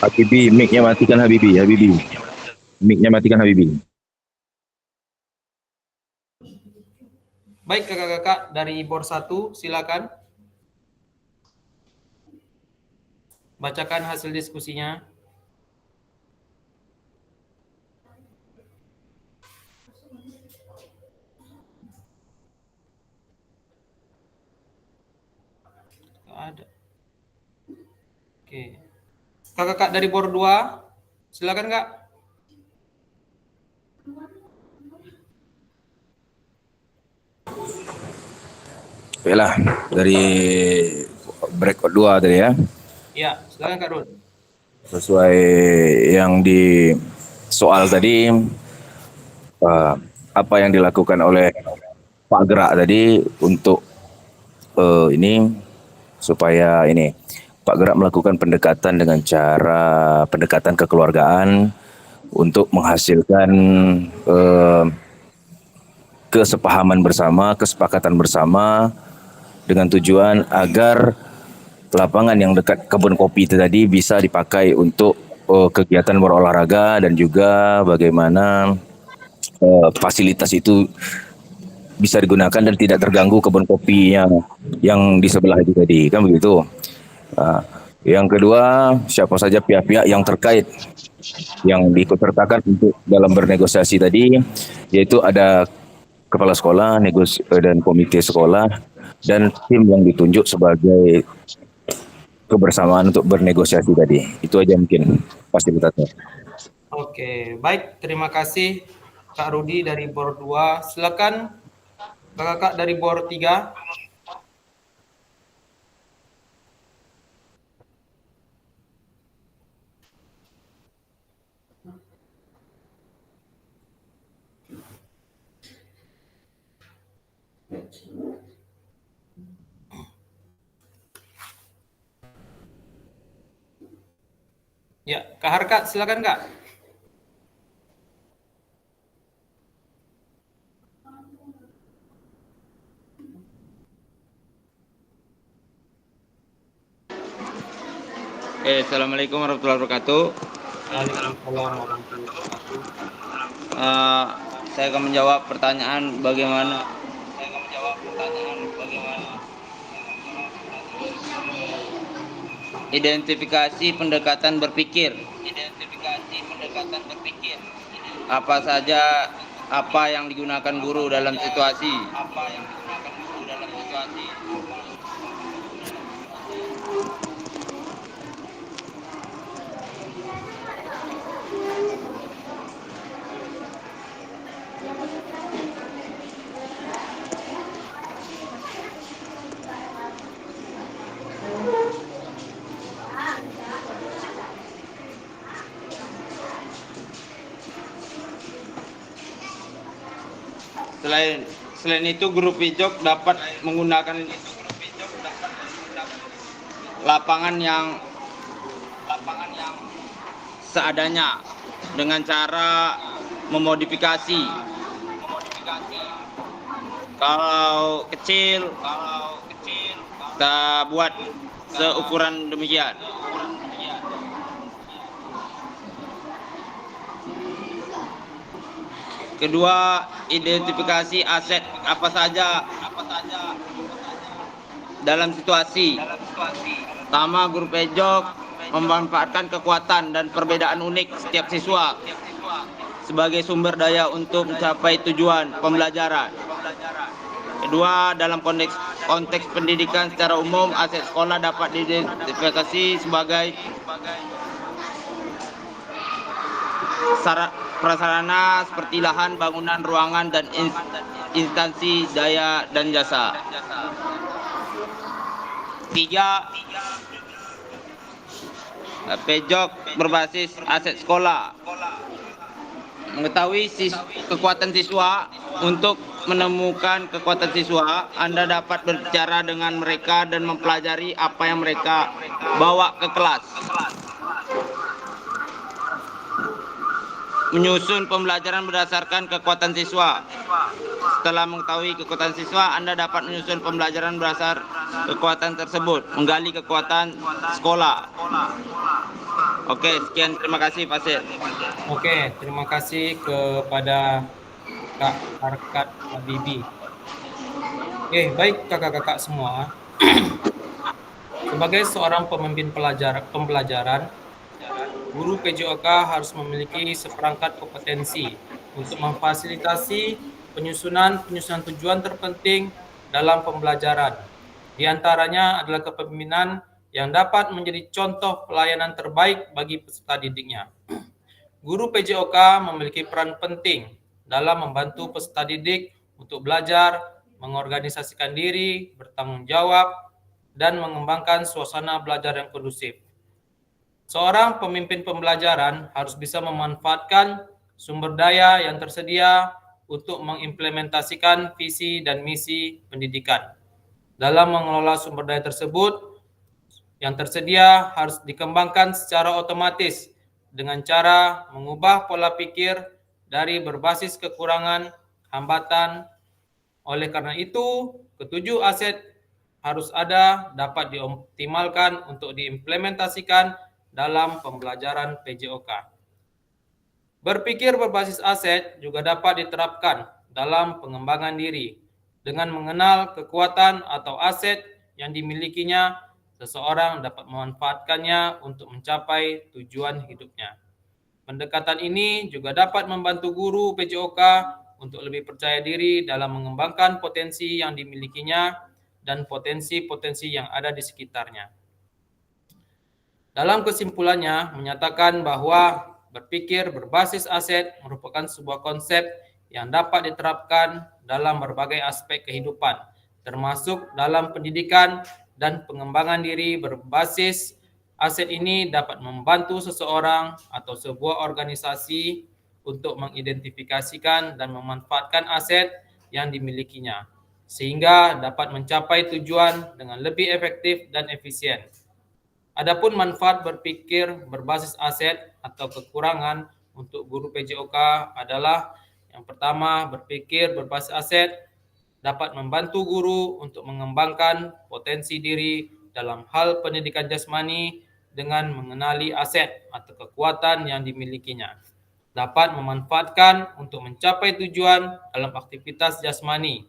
Habibi, mic-nya matikan Habibi. Mic-nya matikan Habibi. Baik kakak-kakak dari bor 1 silakan. Bacakan hasil diskusinya. Nggak ada. Oke. Kakak-kakak dari bor 2 silakan Kak. Baiklah, dari breakout 2 tadi ya. Ya, silakan Kak Rud. Sesuai yang di soal tadi, apa yang dilakukan oleh Pak Gerak tadi untuk ini supaya ini Pak Gerak melakukan pendekatan dengan cara pendekatan kekeluargaan untuk menghasilkan kesepahaman bersama, kesepakatan bersama dengan tujuan agar lapangan yang dekat kebun kopi itu tadi bisa dipakai untuk kegiatan berolahraga dan juga bagaimana fasilitas itu bisa digunakan dan tidak terganggu kebun kopi yang di sebelah itu tadi, kan begitu. Yang kedua, siapa saja pihak-pihak yang terkait yang diikutsertakan untuk dalam bernegosiasi tadi, yaitu ada kepala sekolah, dan komite sekolah, dan tim yang ditunjuk sebagai kebersamaan untuk bernegosiasi tadi. Itu aja mungkin fasilitasnya. Oke, baik. Terima kasih Kak Rudi dari bor 2. Silakan kakak dari bor 3. Ya, Kak Harkat, silakan Kak. Assalamualaikum warahmatullahi wabarakatuh. Waalaikumsalam warahmatullahi wabarakatuh. Eh, saya akan menjawab pertanyaan bagaimana identifikasi pendekatan berpikir. Apa saja apa yang digunakan guru dalam situasi. Selain itu guru pijok dapat menggunakan lapangan yang seadanya dengan cara memodifikasi. Kalau kecil kita buat seukuran demikian. Kedua, identifikasi aset apa saja dalam situasi. Pertama, guru pejok memanfaatkan kekuatan dan perbedaan unik setiap siswa sebagai sumber daya untuk mencapai tujuan pembelajaran. Kedua, dalam konteks pendidikan secara umum, aset sekolah dapat diidentifikasi sebagai prasarana seperti lahan, bangunan, ruangan, dan instansi daya dan jasa. Tiga, pejok berbasis aset sekolah. Mengetahui kekuatan siswa. Untuk menemukan kekuatan siswa, Anda dapat berbicara dengan mereka dan mempelajari apa yang mereka bawa ke kelas. Menyusun pembelajaran berdasarkan kekuatan siswa. Setelah mengetahui kekuatan siswa, Anda dapat menyusun pembelajaran berdasar kekuatan tersebut, menggali kekuatan sekolah. Oke, sekian, terima kasih Fasil. Oke, terima kasih kepada Kak Harkat Habibi. Oke, baik kakak-kakak semua. Sebagai seorang pemimpin pembelajaran, guru PJOK harus memiliki seperangkat kompetensi untuk memfasilitasi penyusunan tujuan terpenting dalam pembelajaran. Di antaranya adalah kepemimpinan yang dapat menjadi contoh pelayanan terbaik bagi peserta didiknya. Guru PJOK memiliki peran penting dalam membantu peserta didik untuk belajar, mengorganisasikan diri, bertanggung jawab, dan mengembangkan suasana belajar yang kondusif. Seorang pemimpin pembelajaran harus bisa memanfaatkan sumber daya yang tersedia untuk mengimplementasikan visi dan misi pendidikan. Dalam mengelola sumber daya tersebut, yang tersedia harus dikembangkan secara otomatis dengan cara mengubah pola pikir dari berbasis kekurangan, hambatan. Oleh karena itu, ketujuh aset harus ada, dapat dioptimalkan untuk diimplementasikan dalam pembelajaran PJOK. Berpikir berbasis aset juga dapat diterapkan dalam pengembangan diri. Dengan mengenal kekuatan atau aset yang dimilikinya, seseorang dapat memanfaatkannya untuk mencapai tujuan hidupnya. Pendekatan ini juga dapat membantu guru PJOK untuk lebih percaya diri dalam mengembangkan potensi yang dimilikinya dan potensi-potensi yang ada di sekitarnya. Dalam kesimpulannya, menyatakan bahwa berpikir berbasis aset merupakan sebuah konsep yang dapat diterapkan dalam berbagai aspek kehidupan, termasuk dalam pendidikan dan pengembangan diri. Berbasis aset ini dapat membantu seseorang atau sebuah organisasi untuk mengidentifikasikan dan memanfaatkan aset yang dimilikinya, sehingga dapat mencapai tujuan dengan lebih efektif dan efisien. Adapun manfaat berpikir berbasis aset atau kekurangan untuk guru PJOK adalah yang pertama, berpikir berbasis aset dapat membantu guru untuk mengembangkan potensi diri dalam hal pendidikan jasmani dengan mengenali aset atau kekuatan yang dimilikinya. Dapat memanfaatkan untuk mencapai tujuan dalam aktivitas jasmani.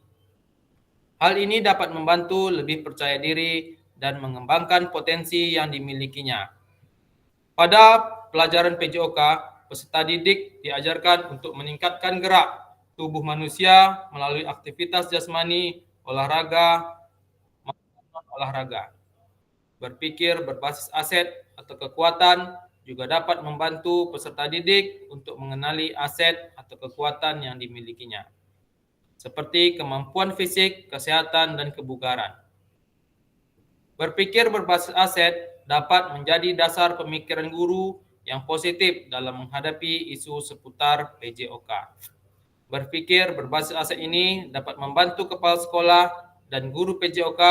Hal ini dapat membantu lebih percaya diri dan mengembangkan potensi yang dimilikinya. Pada pelajaran PJOK, peserta didik diajarkan untuk meningkatkan gerak tubuh manusia melalui aktivitas jasmani, olahraga, maupun non-olahraga. Berpikir berbasis aset atau kekuatan juga dapat membantu peserta didik untuk mengenali aset atau kekuatan yang dimilikinya, seperti kemampuan fisik, kesehatan, dan kebugaran. Berpikir berbasis aset dapat menjadi dasar pemikiran guru yang positif dalam menghadapi isu seputar PJOK. Berpikir berbasis aset ini dapat membantu kepala sekolah dan guru PJOK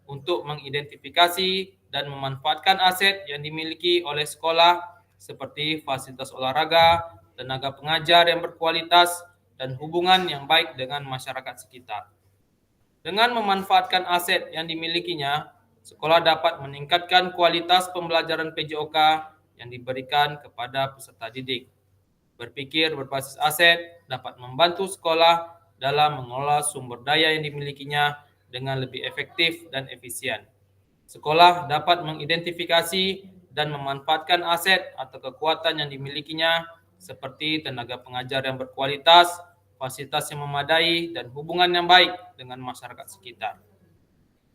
untuk mengidentifikasi dan memanfaatkan aset yang dimiliki oleh sekolah seperti fasilitas olahraga, tenaga pengajar yang berkualitas, dan hubungan yang baik dengan masyarakat sekitar. Dengan memanfaatkan aset yang dimilikinya, sekolah dapat meningkatkan kualitas pembelajaran PJOK yang diberikan kepada peserta didik. Berpikir berbasis aset dapat membantu sekolah dalam mengelola sumber daya yang dimilikinya dengan lebih efektif dan efisien. Sekolah dapat mengidentifikasi dan memanfaatkan aset atau kekuatan yang dimilikinya seperti tenaga pengajar yang berkualitas, fasilitas yang memadai, dan hubungan yang baik dengan masyarakat sekitar.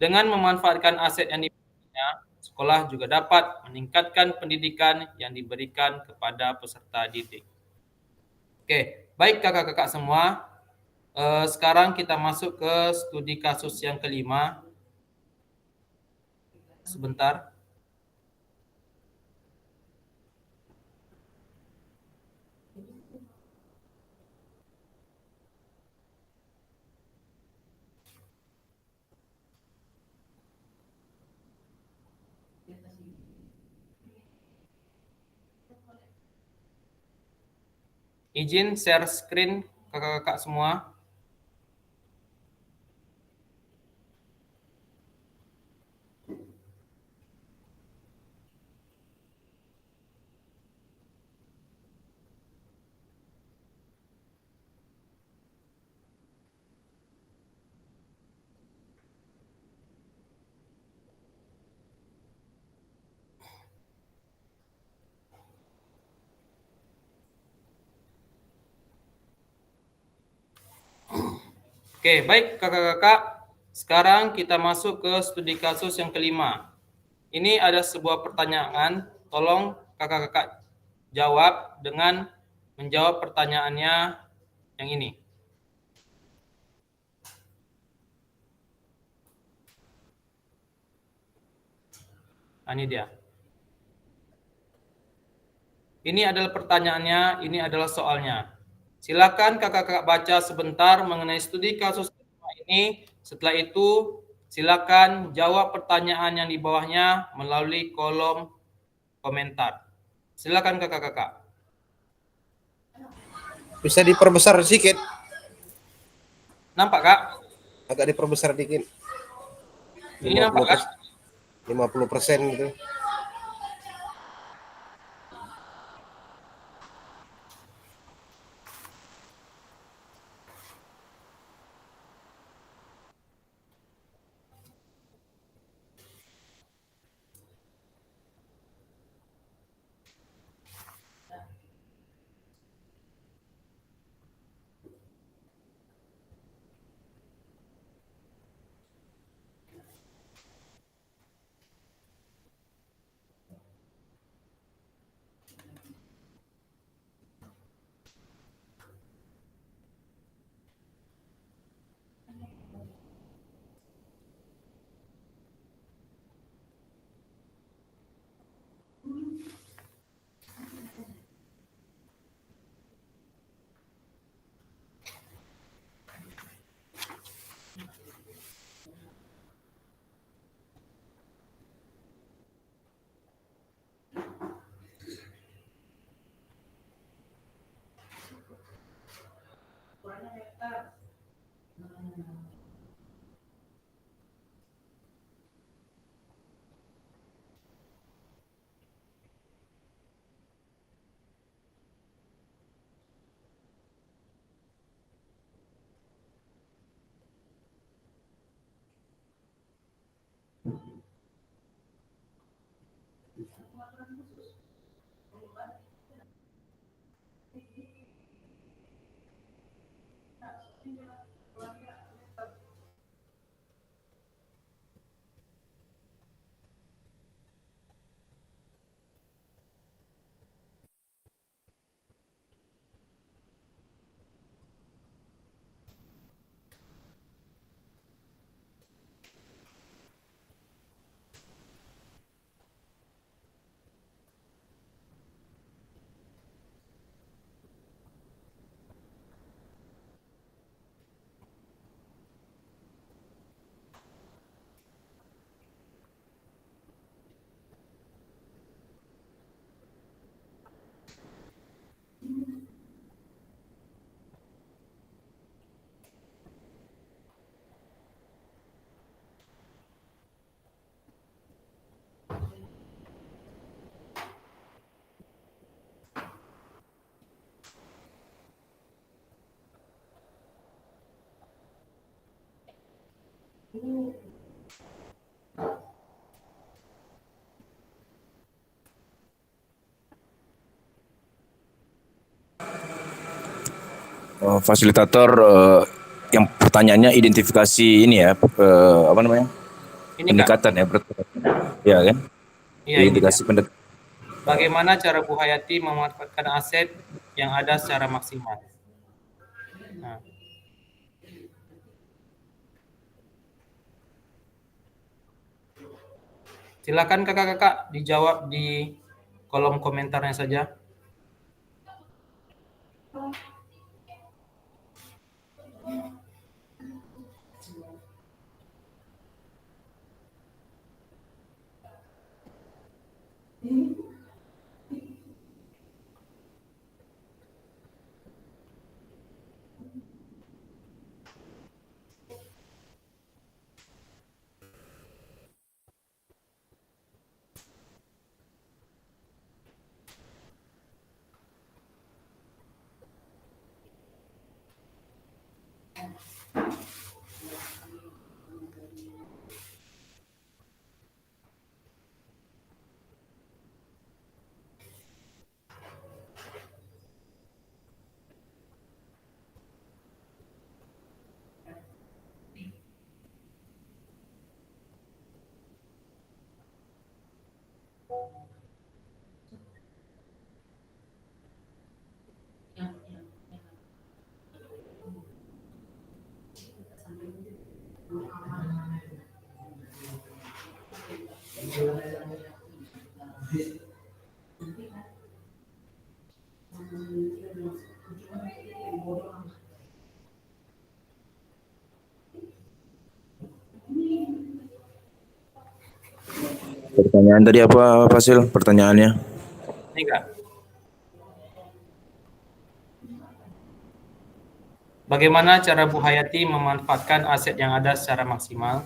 Dengan memanfaatkan aset yang dimilikinya, sekolah juga dapat meningkatkan pendidikan yang diberikan kepada peserta didik. Oke, baik kakak-kakak semua. Sekarang kita masuk ke studi kasus yang kelima. Sebentar. Izin share screen kakak-kakak semua. Oke, baik kakak-kakak. Sekarang kita masuk ke studi kasus yang kelima. Ini ada sebuah pertanyaan, tolong kakak-kakak jawab dengan menjawab pertanyaannya yang ini. Nah, ini dia. Ini adalah pertanyaannya, ini adalah soalnya. Silakan kakak-kakak baca sebentar mengenai studi kasus ini. Setelah itu, silakan jawab pertanyaan yang di bawahnya melalui kolom komentar. Silakan kakak-kakak. Bisa diperbesar sedikit, Nampak kak? agak diperbesar dikit. Ini nampak kak? 50% gitu. Fasilitator yang pertanyaannya identifikasi ini ya, apa namanya? Ini Kak. Pendekatan ya, ya kan? Iya, ini Identifikasi dia. pendekatan. Bagaimana cara Bu Hayati memanfaatkan aset yang ada secara maksimal? Nah, silakan kakak-kakak dijawab di kolom komentarnya saja. Pertanyaan tadi apa, Fasil? Pertanyaannya? Ini Kak. Bagaimana cara Bu Hayati memanfaatkan aset yang ada secara maksimal?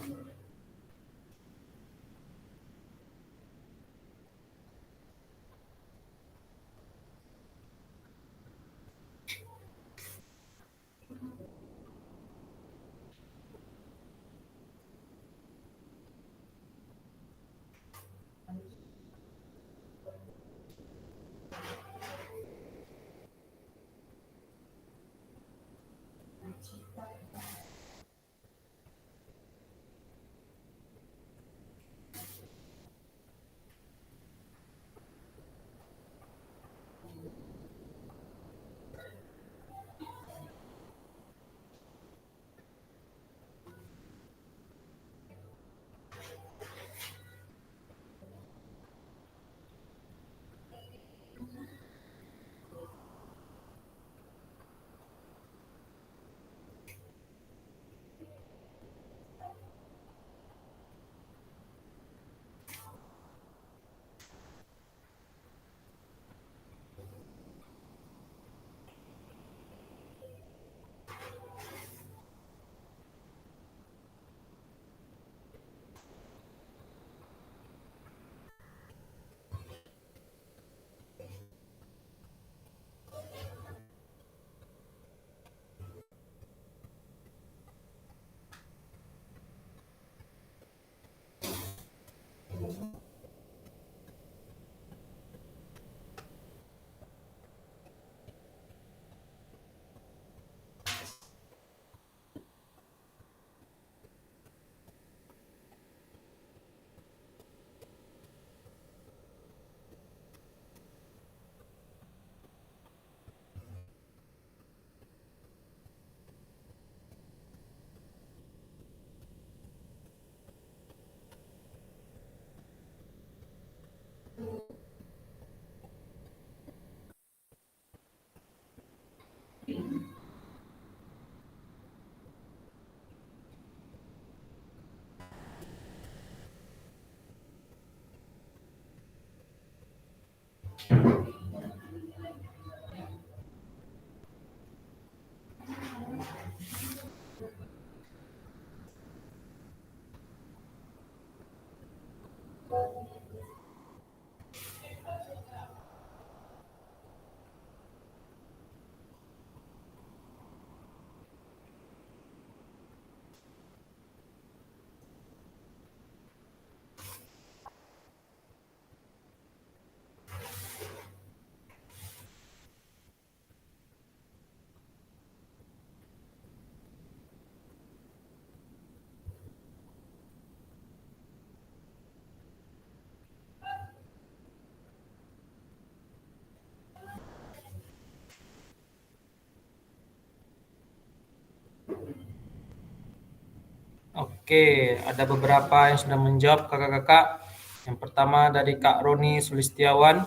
Oke, ada beberapa yang sudah menjawab kakak-kakak. Yang pertama dari Kak Roni Sulistiawan.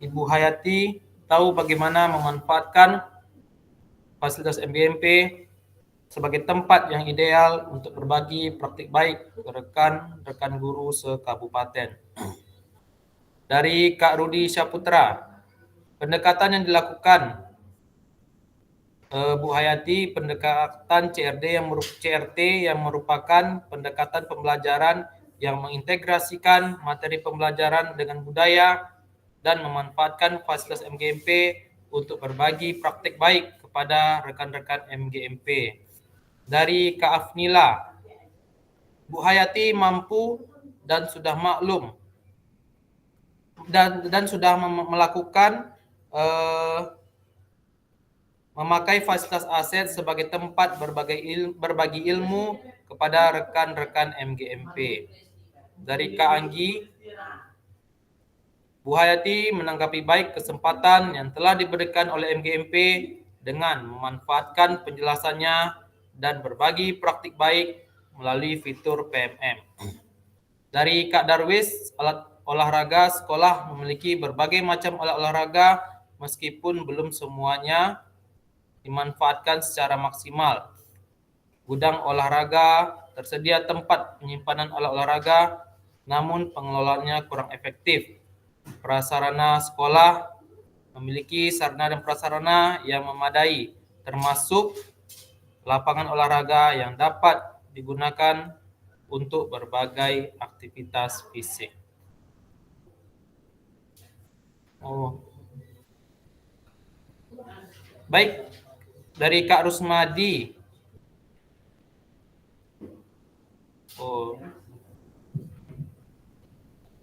Ibu Hayati tahu bagaimana memanfaatkan fasilitas MGMP sebagai tempat yang ideal untuk berbagi praktik baik ke rekan-rekan guru sekabupaten. Dari Kak Rudi Syaputra, pendekatan yang dilakukan Bu Hayati, pendekatan CRT yang merupakan pendekatan pembelajaran yang mengintegrasikan materi pembelajaran dengan budaya dan memanfaatkan fasilitas MGMP untuk berbagi praktik baik kepada rekan-rekan MGMP. Dari Kak Afnila, Bu Hayati mampu dan sudah maklum dan sudah melakukan memakai fasilitas aset sebagai tempat berbagi ilmu kepada rekan-rekan MGMP. Dari Kak Anggi, Bu Hayati menanggapi baik kesempatan yang telah diberikan oleh MGMP dengan memanfaatkan penjelasannya dan berbagi praktik baik melalui fitur PMM. Dari Kak Darwis, alat olahraga sekolah memiliki berbagai macam alat olahraga meskipun belum semuanya dimanfaatkan secara maksimal. Gudang olahraga tersedia tempat penyimpanan alat olahraga, namun pengelolaannya kurang efektif. Prasarana sekolah memiliki sarana dan prasarana yang memadai, termasuk lapangan olahraga yang dapat digunakan untuk berbagai aktivitas fisik. Baik, dari Kak Rusmadi.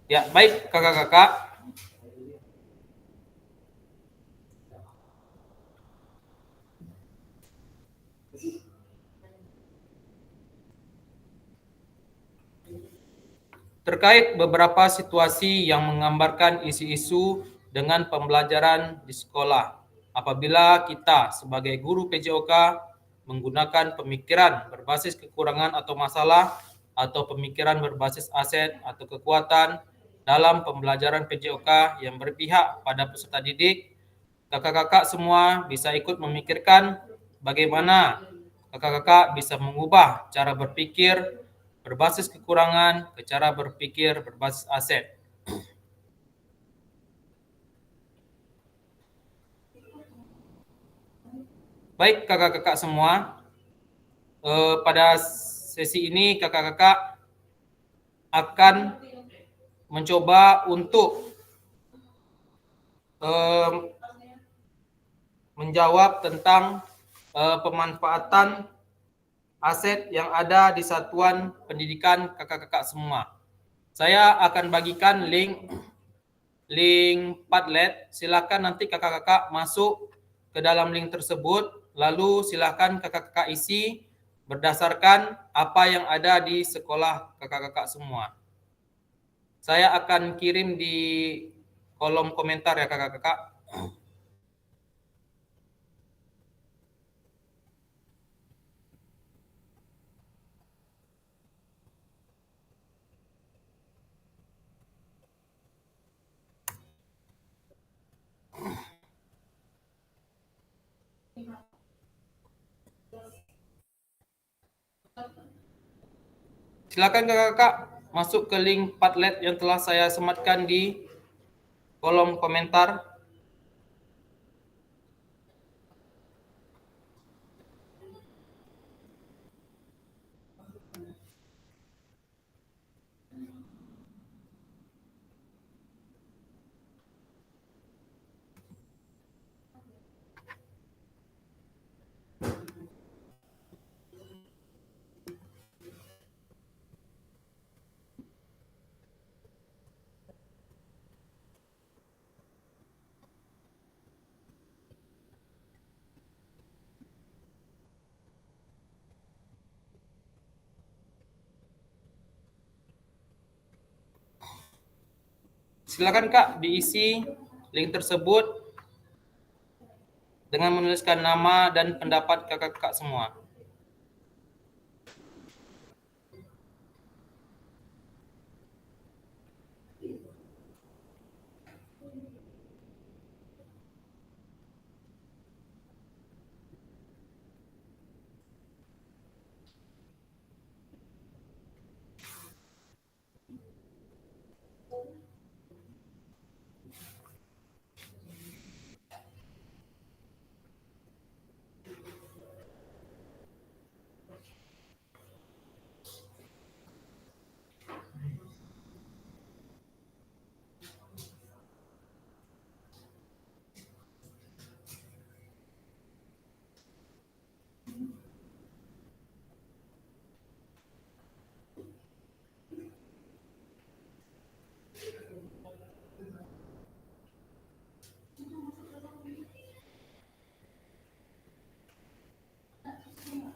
Ya, baik kakak-kakak. Terkait beberapa situasi yang menggambarkan isu-isu dengan pembelajaran di sekolah. Apabila kita sebagai guru PJOK menggunakan pemikiran berbasis kekurangan atau masalah atau pemikiran berbasis aset atau kekuatan dalam pembelajaran PJOK yang berpihak pada peserta didik, kakak-kakak semua bisa ikut memikirkan bagaimana kakak-kakak bisa mengubah cara berpikir berbasis kekurangan ke cara berpikir berbasis aset. Baik kakak-kakak semua, pada sesi ini kakak-kakak akan mencoba untuk menjawab tentang pemanfaatan aset yang ada di satuan pendidikan kakak-kakak semua. Saya akan bagikan link Padlet. Silakan nanti kakak-kakak masuk ke dalam link tersebut, lalu silakan kakak-kakak isi berdasarkan apa yang ada di sekolah kakak-kakak semua. Saya akan kirim di kolom komentar ya kakak-kakak. Silakan kakak-kakak masuk ke link Padlet yang telah saya sematkan di kolom komentar. Silakan Kak diisi link tersebut dengan menuliskan nama dan pendapat kakak-kakak semua.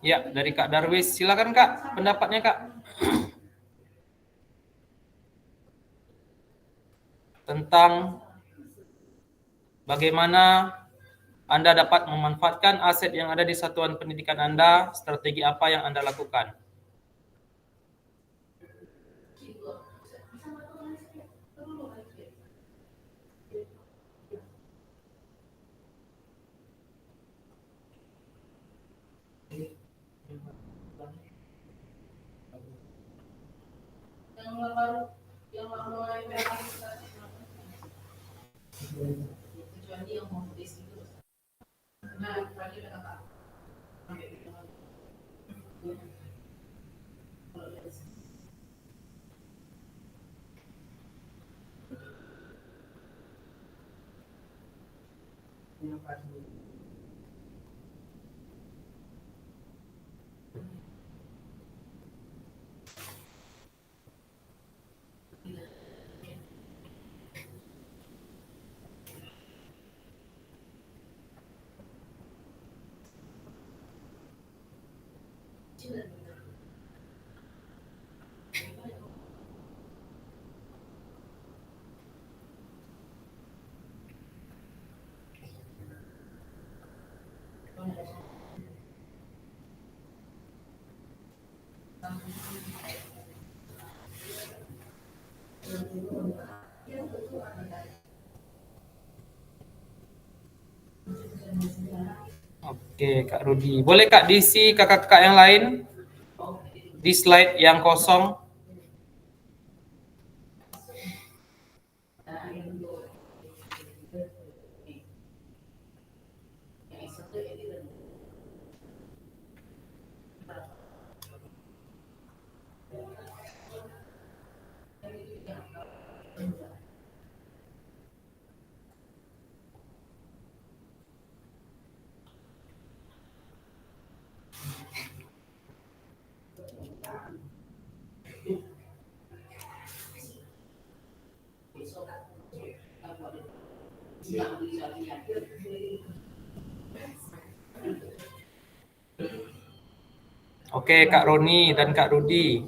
Ya, dari Kak Darwis. Silakan Kak, pendapatnya Kak. Tentang bagaimana Anda dapat memanfaatkan aset yang ada di satuan pendidikan Anda, strategi apa yang Anda lakukan. Oke, Kak Rudi. Boleh Kak diisi kakak-kakak yang lain di slide yang kosong. Oke, Kak Roni dan Kak Rudi.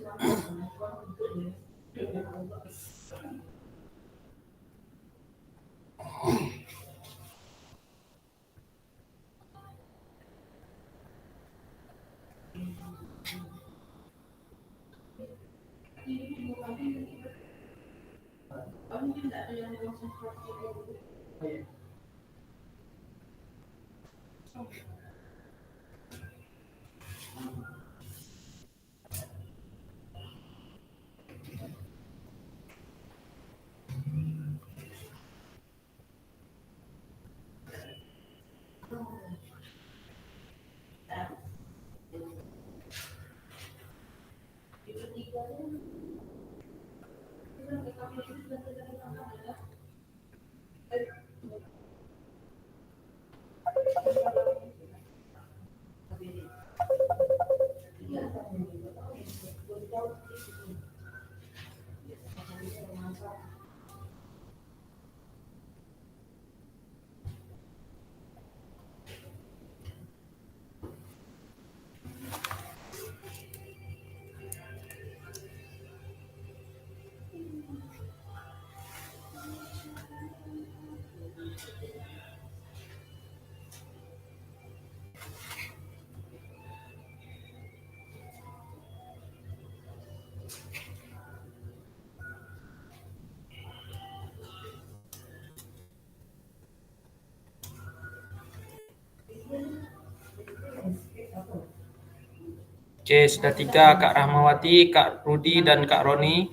Oke, sudah 3, Kak Rahmawati, Kak Rudi, dan Kak Roni.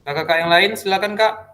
Kakak-kakak yang lain silakan, Kak.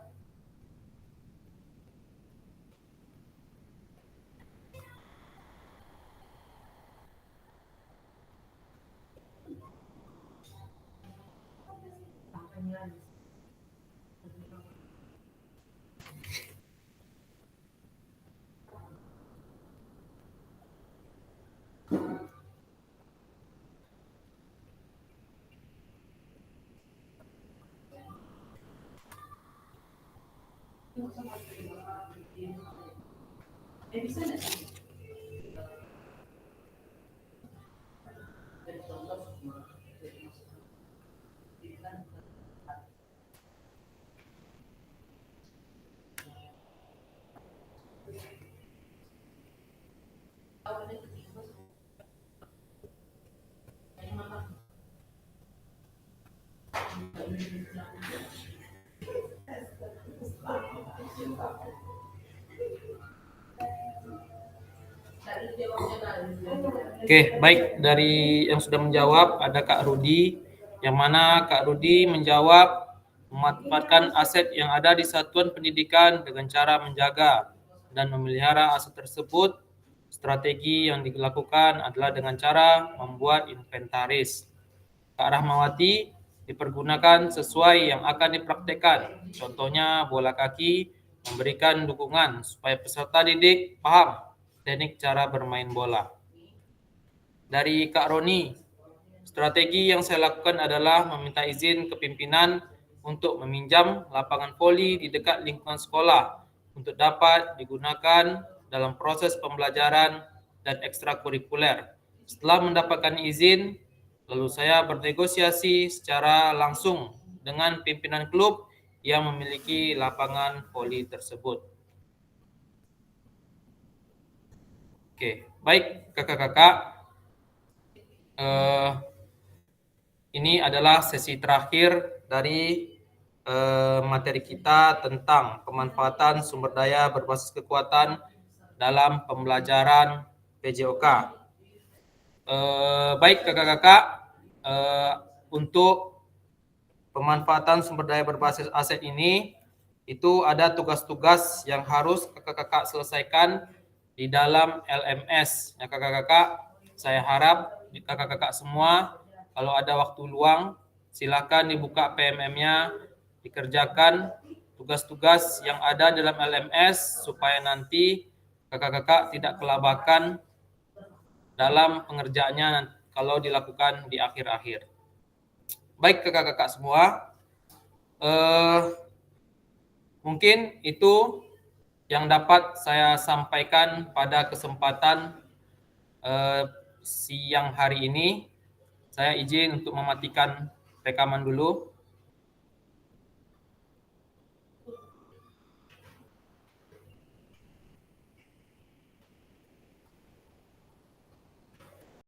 Oke, baik. Dari yang sudah menjawab ada Kak Rudi, yang mana Kak Rudi menjawab memanfaatkan aset yang ada di satuan pendidikan dengan cara menjaga dan memelihara aset tersebut. Strategi yang dilakukan adalah dengan cara membuat inventaris. Kak Rahmawati dipergunakan sesuai yang akan dipraktekkan. Contohnya bola kaki memberikan dukungan supaya peserta didik paham teknik cara bermain bola. Dari Kak Roni, strategi yang saya lakukan adalah meminta izin ke pimpinan untuk meminjam lapangan voli di dekat lingkungan sekolah untuk dapat digunakan dalam proses pembelajaran dan ekstrakurikuler. Setelah mendapatkan izin, lalu saya bernegosiasi secara langsung dengan pimpinan klub yang memiliki lapangan voli tersebut. Oke, baik kakak-kakak. Ini adalah sesi terakhir dari materi kita tentang pemanfaatan sumber daya berbasis kekuatan dalam pembelajaran PJOK. Baik kakak-kakak, untuk pemanfaatan sumber daya berbasis aset ini, itu ada tugas-tugas yang harus kakak-kakak selesaikan di dalam LMS. Ya kakak-kakak, saya harap kakak-kakak semua kalau ada waktu luang silakan dibuka PMM-nya, dikerjakan tugas-tugas yang ada dalam LMS supaya nanti kakak-kakak tidak kelabakan dalam pengerjaannya kalau dilakukan di akhir-akhir. Baik kakak-kakak semua, mungkin itu yang dapat saya sampaikan pada kesempatan siang hari ini. Saya izin untuk mematikan rekaman dulu.